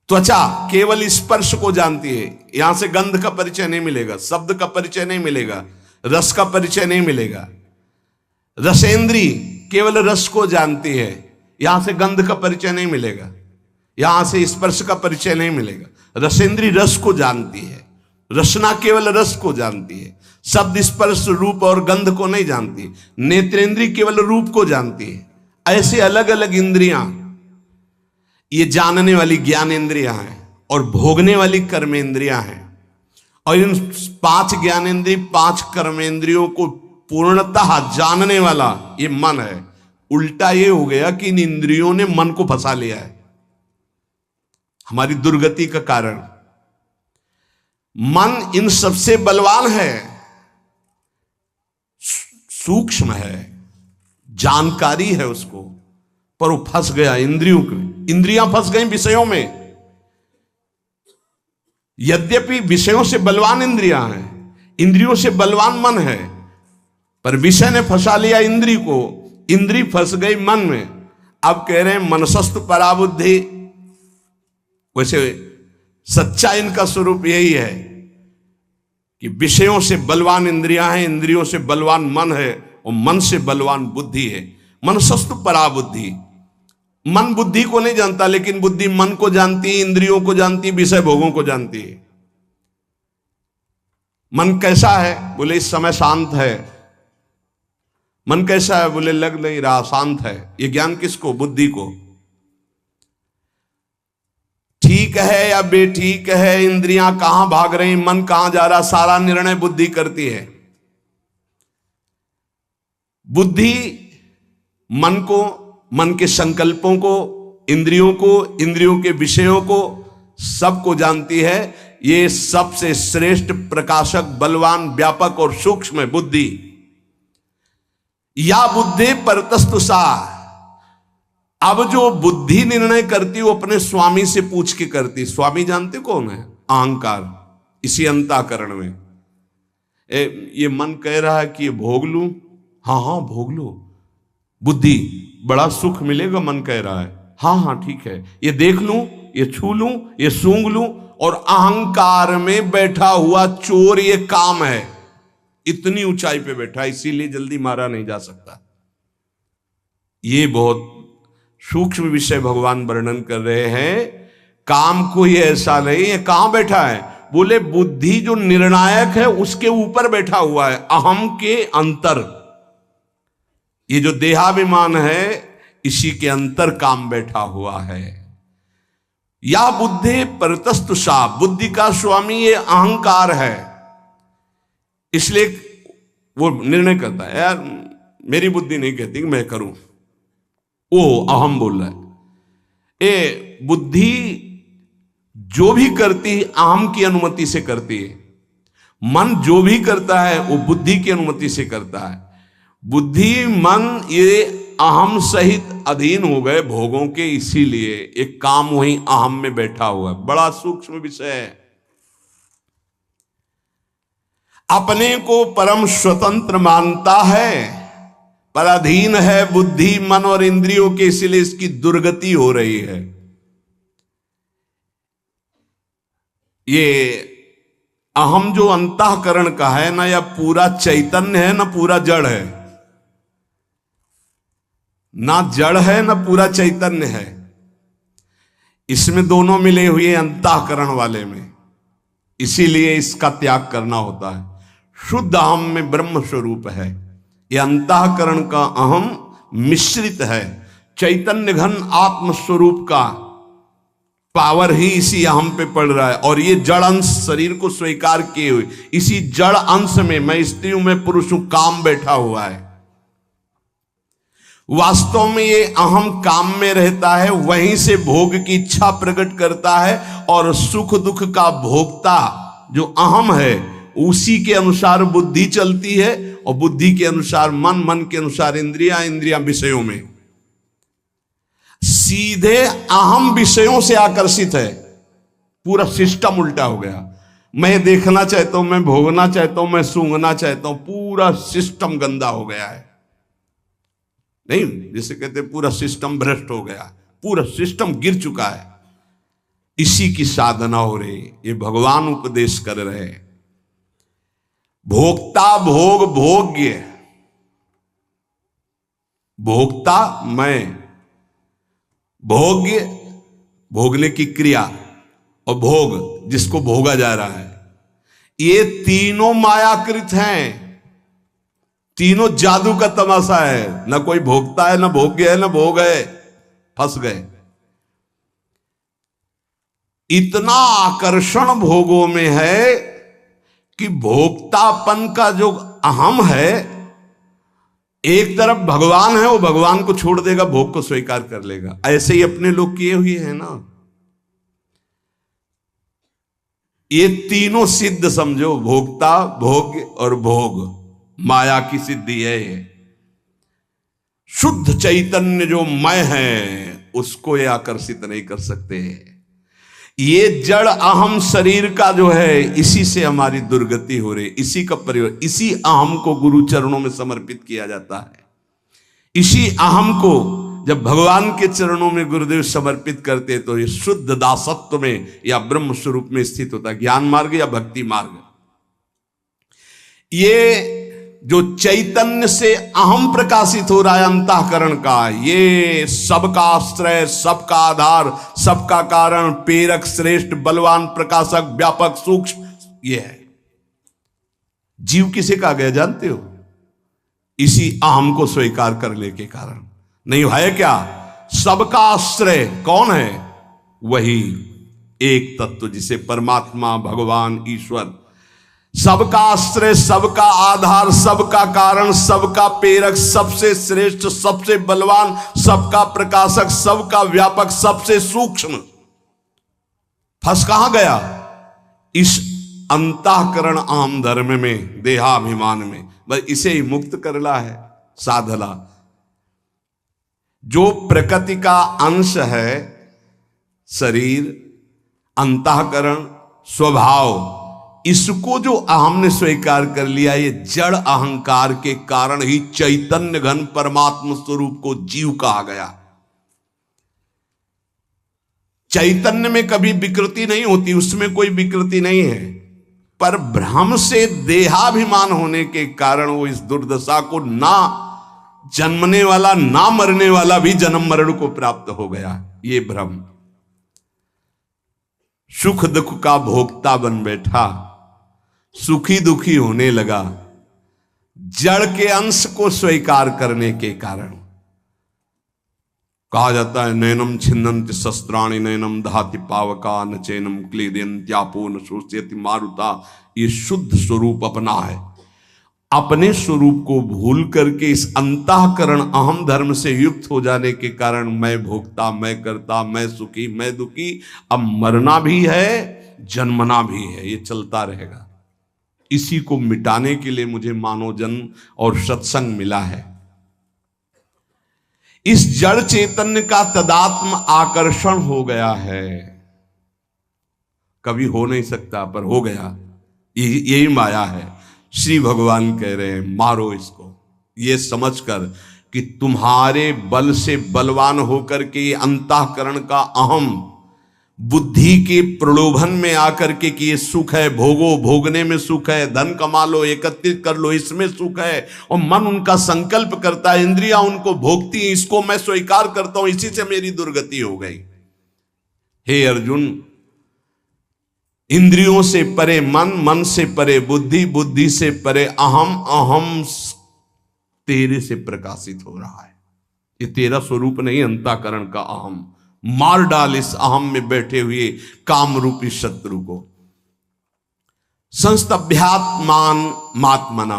त्वचा केवल स्पर्श को जानती है, यहां से गंध का परिचय नहीं मिलेगा, शब्द का परिचय नहीं मिलेगा, रस का परिचय नहीं मिलेगा। रसेंद्री केवल रस को जानती है, यहां से गंध का परिचय नहीं मिलेगा, यहां से स्पर्श का परिचय नहीं मिलेगा। रसेंद्री रस को जानती है, रसना केवल रस को जानती है, शब्द स्पर्श रूप और गंध को नहीं जानती। नेत्रेंद्री केवल रूप को जानती है। ऐसे अलग अलग इंद्रियां, ये जानने वाली ज्ञानेंद्रियां हैं और भोगने वाली कर्मेंद्रियां हैं। और इन 5 ज्ञानेंद्रिय 5 कर्मेंद्रियों को पूर्णतः जानने वाला ये मन है। उल्टा ये हो गया कि इन इंद्रियों ने मन को फंसा लिया है, हमारी दुर्गति का कारण। मन इन सबसे बलवान है, सूक्ष्म है, जानकारी है उसको, पर वो फंस गया इंद्रियों में। इंद्रियां फंस गई विषयों में। यद्यपि विषयों से बलवान इंद्रियां हैं, इंद्रियों से बलवान मन है, पर विषय ने फंसा लिया इंद्री को, इंद्री फंस गई मन में। अब कह रहे हैं मनसस्तु पराबुद्धि। वैसे सच्चा इनका स्वरूप यही है कि विषयों से बलवान इंद्रियां हैं, इंद्रियों से बलवान मन है और मन से बलवान बुद्धि है। मनसस्तु पराबुद्धि, मन बुद्धि को नहीं जानता, लेकिन बुद्धि मन को जानती, इंद्रियों को जानती, विषय भोगों को जानती है। मन कैसा है? बोले इस समय शांत है। मन कैसा है? बोले लग नहीं रहा, शांत है। ये ज्ञान किसको? बुद्धि को। ठीक है या बेठीक है, इंद्रियां कहां भाग रही, मन कहां जा रहा, सारा निर्णय बुद्धि करती है। बुद्धि मन को, मन के संकल्पों को, इंद्रियों को, इंद्रियों के विषयों को, सबको जानती है। ये सबसे श्रेष्ठ प्रकाशक, बलवान, व्यापक और सूक्ष्म है बुद्धि। या बुद्धि परतस्तु सा। अब जो बुद्धि निर्णय करती वो अपने स्वामी से पूछ के करती। स्वामी जानते कौन है? अहंकार। इसी अंतःकरण में ये मन कह रहा है कि ये भोग लूं, हाँ हाँ भोग लो। बुद्धि, बड़ा सुख मिलेगा, मन कह रहा है हाँ हाँ ठीक है। ये देख लूं, ये छू लूं, ये सूंघ लूं। और अहंकार में बैठा हुआ चोर ये काम है, इतनी ऊंचाई पे बैठा, इसीलिए जल्दी मारा नहीं जा सकता। ये बहुत सूक्ष्म विषय भगवान वर्णन कर रहे हैं। काम कोई ऐसा नहीं है। कहां बैठा है? बोले बुद्धि जो निर्णायक है उसके ऊपर बैठा हुआ है, अहम के अंतर। ये जो देहाभिमान है इसी के अंतर काम बैठा हुआ है। या बुद्धि परतस्तु सा, बुद्धि का स्वामी ये अहंकार है। इसलिए वो निर्णय करता है, यार मेरी बुद्धि नहीं कहती कि मैं करूं, वो अहम बोल रहा है। ये बुद्धि जो भी करती है अहम की अनुमति से करती है। मन जो भी करता है वो बुद्धि की अनुमति से करता है। बुद्धि मन ये अहम सहित अधीन हो गए भोगों के, इसीलिए एक काम वहीं अहम में बैठा हुआ है। बड़ा सूक्ष्म विषय है। अपने को परम स्वतंत्र मानता है, पर अधीन है बुद्धि, मन और इंद्रियों के, इसलिए इसकी दुर्गति हो रही है। ये अहम जो अंतःकरण का है ना, या पूरा चैतन्य है ना पूरा जड़ है। ना जड़ है ना पूरा चैतन्य है, इसमें दोनों मिले हुए अंतःकरण वाले में, इसीलिए इसका त्याग करना होता है। शुद्ध अहम में ब्रह्म स्वरूप है, यह अंतःकरण का अहम मिश्रित है। चैतन्य घन आत्म स्वरूप का पावर ही इसी अहम पे पड़ रहा है, और ये जड़ अंश शरीर को स्वीकार किए हुए इसी जड़ अंश में मैं स्त्री हूं, मैं पुरुष हूं, काम बैठा हुआ है। वास्तव में ये अहम काम में रहता है, वहीं से भोग की इच्छा प्रकट करता है, और सुख दुख का भोक्ता जो अहम है उसी के अनुसार बुद्धि चलती है, और बुद्धि के अनुसार मन, मन के अनुसार इंद्रियां, इंद्रियां विषयों में। सीधे अहम विषयों से आकर्षित है, पूरा सिस्टम उल्टा हो गया। मैं देखना चाहता हूं, मैं भोगना चाहता हूं, मैं सूंघना चाहता हूं, पूरा सिस्टम गंदा हो गया है। नहीं, जिसे कहते पूरा सिस्टम भ्रष्ट हो गया, पूरा सिस्टम गिर चुका है। इसी की साधना हो रही, ये भगवान उपदेश कर रहे हैं। भोक्ता भोग भोग्य, भोक्ता मैं, भोग्य भोगने की क्रिया, और भोग जिसको भोगा जा रहा है, ये तीनों मायाकृत हैं, तीनों जादू का तमाशा है। ना कोई भोगता है, ना भोग्य है, ना भोग है, फंस गए। इतना आकर्षण भोगों में है कि भोक्तापन का जो अहम है, एक तरफ भगवान है, वो भगवान को छोड़ देगा, भोग को स्वीकार कर लेगा। ऐसे ही अपने लोग किए हुए हैं ना। ये तीनों सिद्ध समझो, भोक्ता, भोग्य और भोग, माया की सिद्धि है ये। शुद्ध चैतन्य जो मैं है उसको ये आकर्षित नहीं कर सकते। ये जड़ अहम शरीर का जो है, इसी से हमारी दुर्गति हो रही, इसी का परिवर्तन, इसी अहम को गुरु चरणों में समर्पित किया जाता है। इसी अहम को जब भगवान के चरणों में गुरुदेव समर्पित करते तो ये शुद्ध दासत्व में या ब्रह्म स्वरूप में स्थित होता है, ज्ञान मार्ग या भक्ति मार्ग। ये जो चैतन्य से अहम प्रकाशित हो रहा है अंतःकरण का, ये सबका आश्रय, सबका आधार, सबका कारण, प्रेरक, श्रेष्ठ, बलवान, प्रकाशक, व्यापक, सूक्ष्म, ये है। जीव किसे कहा गया जानते हो? इसी अहम को स्वीकार करने के कारण। नहीं है क्या? सबका आश्रय कौन है? वही एक तत्व जिसे परमात्मा, भगवान, ईश्वर, सबका आश्रय, सबका आधार, सबका कारण, सबका प्रेरक, सबसे श्रेष्ठ, सबसे बलवान, सबका प्रकाशक, सबका व्यापक, सबसे सूक्ष्म। फंस कहां गया? इस अंतःकरण आम धर्म में, देहाभिमान में। बस इसे ही मुक्त करना है साधना। जो प्रकृति का अंश है, शरीर, अंतःकरण, स्वभाव, इसको जो अहम ने स्वीकार कर लिया, ये जड़ अहंकार के कारण ही चैतन्य घन परमात्म स्वरूप को जीव कहा गया। चैतन्य में कभी विकृति नहीं होती, उसमें कोई विकृति नहीं है, पर भ्रम से देहाभिमान होने के कारण वो इस दुर्दशा को, ना जन्मने वाला ना मरने वाला भी जन्म मरण को प्राप्त हो गया। ये भ्रम सुख दुख का भोक्ता बन बैठा, सुखी दुखी होने लगा, जड़ के अंश को स्वीकार करने के कारण। कहा जाता है नैनम छिन्नन्ति शस्त्राणि नैनम दहाति पावका न चैनम क्लेदयन्त्यापो न शोष्यति मारुता। ये शुद्ध स्वरूप अपना है। अपने स्वरूप को भूल करके इस अंतःकरण अहम धर्म से युक्त हो जाने के कारण मैं भोक्ता, मैं करता, मैं सुखी, मैं दुखी, अब मरना भी है, जन्मना भी है, ये चलता रहेगा। इसी को मिटाने के लिए मुझे मानव जन्म और सत्संग मिला है। इस जड़ चैतन्य का तदात्म आकर्षण हो गया है, कभी हो नहीं सकता पर हो गया, यही माया है। श्री भगवान कह रहे हैं मारो इसको, ये समझकर कि तुम्हारे बल से बलवान होकर के ये अंतःकरण का अहम बुद्धि के प्रलोभन में आकर के कि ये सुख है, भोगो, भोगने में सुख है, धन कमा लो, एकत्रित कर लो, इसमें सुख है, और मन उनका संकल्प करता है, इंद्रियां उनको भोगती, इसको मैं स्वीकार करता हूं, इसी से मेरी दुर्गति हो गई। हे अर्जुन, इंद्रियों से परे मन, मन से परे बुद्धि, बुद्धि से परे अहम, अहम तेरे से प्रकाशित हो रहा है। ये तेरा स्वरूप नहीं, अंतःकरण का अहम। मार डाल इस अहम में बैठे हुए काम रूपी शत्रु को। संस्तभ्यात्मान मात्मना,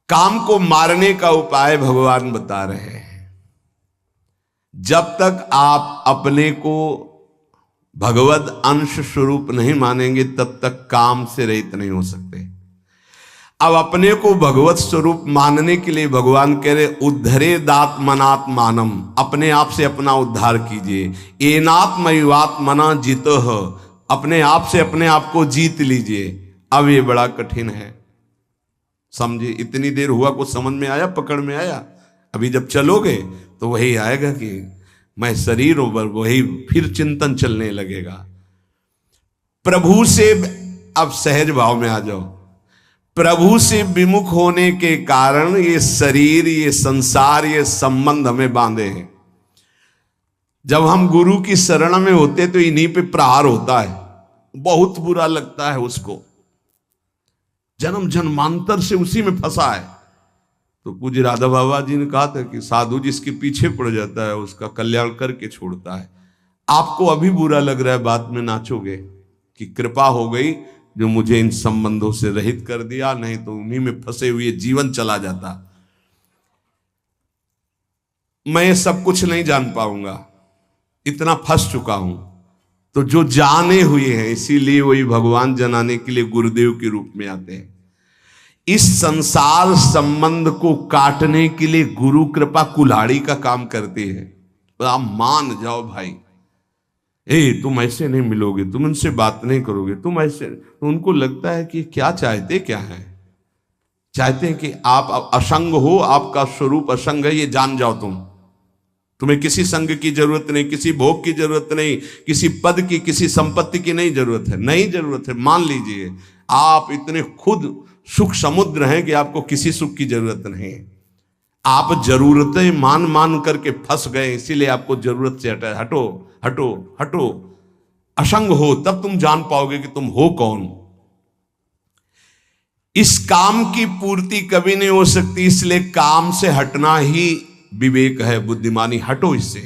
काम को मारने का उपाय भगवान बता रहे हैं। जब तक आप अपने को भगवद अंश स्वरूप नहीं मानेंगे तब तक काम से रहित नहीं हो सकते। अब अपने को भगवत स्वरूप मानने के लिए भगवान कह रहे उद्धरे दात्मनात्मानम, अपने आप से अपना उद्धार कीजिए। एनात्मयुवात्मना जितो, अपने आप से अपने आप को जीत लीजिए। अब ये बड़ा कठिन है, समझे? इतनी देर हुआ, कुछ समझ में आया, पकड़ में आया? अभी जब चलोगे तो वही आएगा कि मैं शरीर हूं, वही फिर चिंतन चलने लगेगा। प्रभु से, अब सहज भाव में आ जाओ। प्रभु से विमुख होने के कारण ये शरीर, ये संसार, ये संबंध हमें बांधे हैं। जब हम गुरु की शरण में होते तो इन्हीं पे प्रहार होता है, बहुत बुरा लगता है उसको, जन्म जन्मांतर से उसी में फंसा है। तो पूज्य राधा बाबा जी ने कहा था कि साधु जिसके पीछे पड़ जाता है उसका कल्याण करके छोड़ता है। आपको अभी बुरा लग रहा है, बाद में नाचोगे कि कृपा हो गई जो मुझे इन संबंधों से रहित कर दिया, नहीं तो उन्हीं में फंसे हुए जीवन चला जाता। मैं सब कुछ नहीं जान पाऊंगा, इतना फंस चुका हूं। तो जो जाने हुए हैं, इसीलिए वही भगवान जनाने के लिए गुरुदेव के रूप में आते हैं। इस संसार संबंध को काटने के लिए गुरु कृपा कुल्हाड़ी का काम करती है। तो आप मान जाओ भाई, तुम ऐसे नहीं मिलोगे, तुम उनसे बात नहीं करोगे, तुम ऐसे। तो उनको लगता है कि क्या चाहते क्या है, चाहते हैं कि आप असंग हो, आपका स्वरूप असंग है, ये जान जाओ। तुम्हें किसी संग की जरूरत नहीं, किसी भोग की जरूरत नहीं, किसी पद की, किसी संपत्ति की नहीं जरूरत है, नहीं जरूरत है। मान लीजिए आप इतने खुद सुख समुद्र हैं कि आपको किसी सुख की जरूरत नहीं है। आप जरूरतें मान मान करके फंस गए, इसीलिए आपको जरूरत से हटो हटो हटो, असंग हो, तब तुम जान पाओगे कि तुम हो कौन। इस काम की पूर्ति कभी नहीं हो सकती, इसलिए काम से हटना ही विवेक है, बुद्धिमानी। हटो इससे।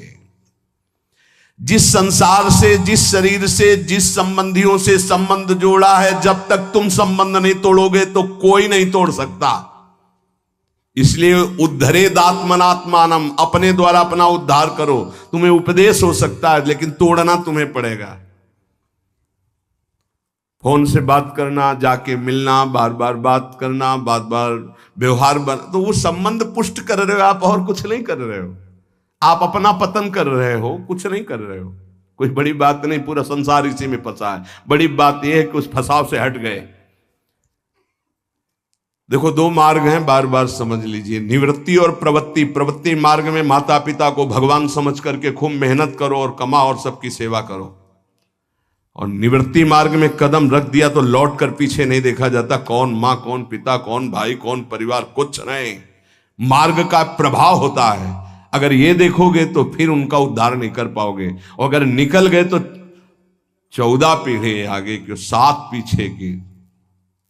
जिस संसार से, जिस शरीर से, जिस संबंधियों से संबंध जोड़ा है, जब तक तुम संबंध नहीं तोड़ोगे तो कोई नहीं तोड़ सकता। इसलिए उद्धरे दात्मनात्मानम, अपने द्वारा अपना उद्धार करो। तुम्हें उपदेश हो सकता है, लेकिन तोड़ना तुम्हें पड़ेगा। फोन से बात करना, जाके मिलना, बार बार बात करना, बार बार व्यवहार तो वो संबंध पुष्ट कर रहे हो आप, और कुछ नहीं कर रहे हो। आप अपना पतन कर रहे हो, कुछ नहीं कर रहे हो। कोई बड़ी बात नहीं, पूरा संसार इसी में फंसा है। बड़ी बात यह है कि उस फंसाव से हट गए। देखो, दो मार्ग हैं, बार बार समझ लीजिए, निवृत्ति और प्रवृत्ति। प्रवृत्ति मार्ग में माता पिता को भगवान समझ करके खूब मेहनत करो और कमाओ और सबकी सेवा करो। और निवृत्ति मार्ग में कदम रख दिया तो लौट कर पीछे नहीं देखा जाता, कौन माँ, कौन पिता, कौन भाई, कौन परिवार, कुछ नहीं। मार्ग का प्रभाव होता है। अगर ये देखोगे तो फिर उनका उद्धार नहीं कर पाओगे, और अगर निकल गए तो 14 पीढ़ी आगे की, 7 पीछे की,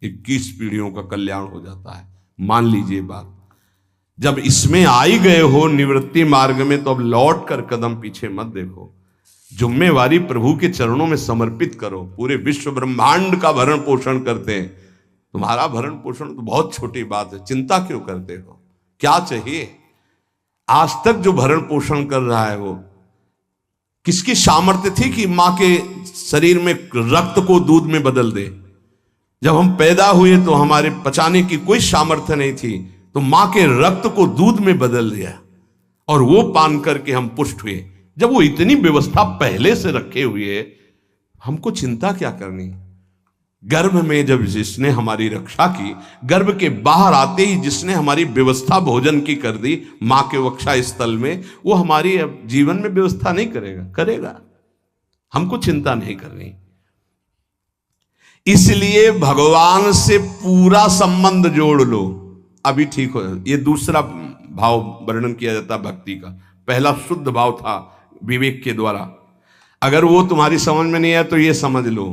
21 पीढ़ियों का कल्याण हो जाता है। मान लीजिए बात। जब इसमें आई गए हो निवृत्ति मार्ग में, तो अब लौट कर कदम पीछे मत देखो। जिम्मेवारी प्रभु के चरणों में समर्पित करो। पूरे विश्व ब्रह्मांड का भरण पोषण करते हैं, तुम्हारा भरण पोषण तो बहुत छोटी बात है, चिंता क्यों करते हो? क्या चाहिए? आज तक जो भरण पोषण कर रहा है वो किसकी सामर्थ्य थी कि मां के शरीर में रक्त को दूध में बदल दे? जब हम पैदा हुए तो हमारे पचाने की कोई सामर्थ्य नहीं थी, तो मां के रक्त को दूध में बदल दिया और वो पान करके हम पुष्ट हुए। जब वो इतनी व्यवस्था पहले से रखे हुए, हमको चिंता क्या करनी? गर्भ में जब जिसने हमारी रक्षा की, गर्भ के बाहर आते ही जिसने हमारी व्यवस्था भोजन की कर दी मां के वक्षा स्थल में, वो हमारी जीवन में व्यवस्था नहीं करेगा? करेगा। हमको चिंता नहीं करनी। इसलिए भगवान से पूरा संबंध जोड़ लो, अभी ठीक हो। ये दूसरा भाव वर्णन किया जाता भक्ति का। पहला शुद्ध भाव था विवेक के द्वारा, अगर वो तुम्हारी समझ में नहीं आया तो ये समझ लो,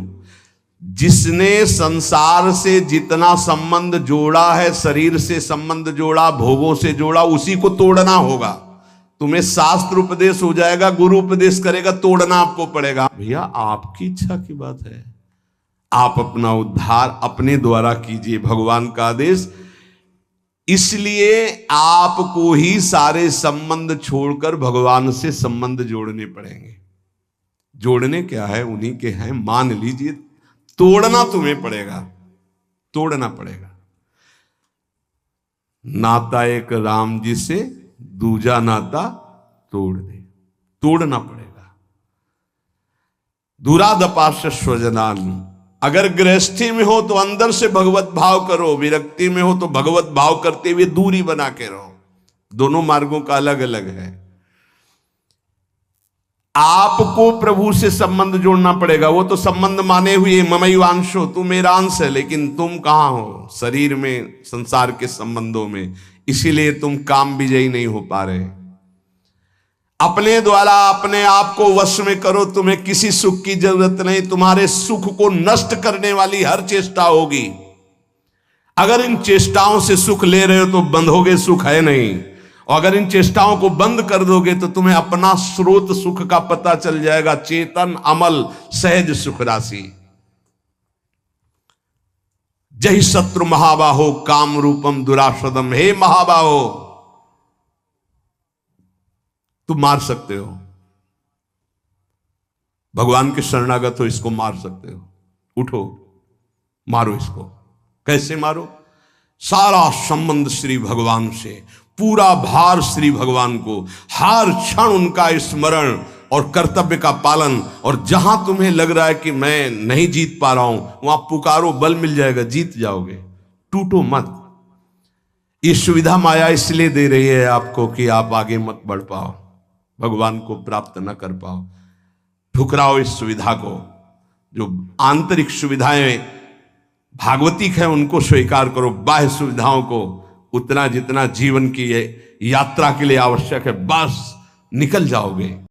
जिसने संसार से जितना संबंध जोड़ा है, शरीर से संबंध जोड़ा, भोगों से जोड़ा, उसी को तोड़ना होगा। तुम्हें शास्त्र उपदेश हो जाएगा, गुरु उपदेश करेगा, तोड़ना आपको पड़ेगा। भैया आपकी इच्छा की बात है, आप अपना उद्धार अपने द्वारा कीजिए, भगवान का आदेश। इसलिए आपको ही सारे संबंध छोड़कर भगवान से संबंध जोड़ने पड़ेंगे। जोड़ने क्या है, उन्हीं के हैं, मान लीजिए। तोड़ना तुम्हें पड़ेगा, तोड़ना पड़ेगा। नाता एक राम जी से, दूजा नाता तोड़ दे, तोड़ना पड़ेगा। दुरादपाश स्वजनान, अगर गृहस्थी में हो तो अंदर से भगवत भाव करो, विरक्ति में हो तो भगवत भाव करते हुए दूरी बना के रहो। दोनों मार्गों का अलग अलग है। आपको प्रभु से संबंध जोड़ना पड़ेगा। वो तो संबंध माने हुए ममैवांशो, तू मेरा अंश है, लेकिन तुम कहां हो शरीर में, संसार के संबंधों में। इसीलिए तुम काम विजयी नहीं हो पा रहे। अपने द्वारा अपने आप को वश में करो, तुम्हें किसी सुख की जरूरत नहीं। तुम्हारे सुख को नष्ट करने वाली हर चेष्टा होगी। अगर इन चेष्टाओं से सुख ले रहे हो तो बंधोगे, सुख है नहीं। और अगर इन चेष्टाओं को बंद कर दोगे तो तुम्हें अपना स्रोत सुख का पता चल जाएगा। चेतन अमल सहज सुख राशि। जय शत्रु महाबाहो काम रूपम दुराशदम। हे महाबाहो, तुम मार सकते हो, भगवान के शरणागत हो, इसको मार सकते हो। उठो, मारो इसको। कैसे मारो? सारा संबंध श्री भगवान से, पूरा भार श्री भगवान को, हर क्षण उनका स्मरण और कर्तव्य का पालन। और जहां तुम्हें लग रहा है कि मैं नहीं जीत पा रहा हूं, वहां पुकारो, बल मिल जाएगा, जीत जाओगे। टूटो मत। ये सुविधा माया इसलिए दे रही है आपको कि आप आगे मत बढ़ पाओ, भगवान को प्राप्त न कर पाओ। ठुकराओ इस सुविधा को। जो आंतरिक सुविधाएं भागवतिक है उनको स्वीकार करो, बाह्य सुविधाओं को उतना जितना जीवन की यात्रा के लिए आवश्यक है, बस निकल जाओगे।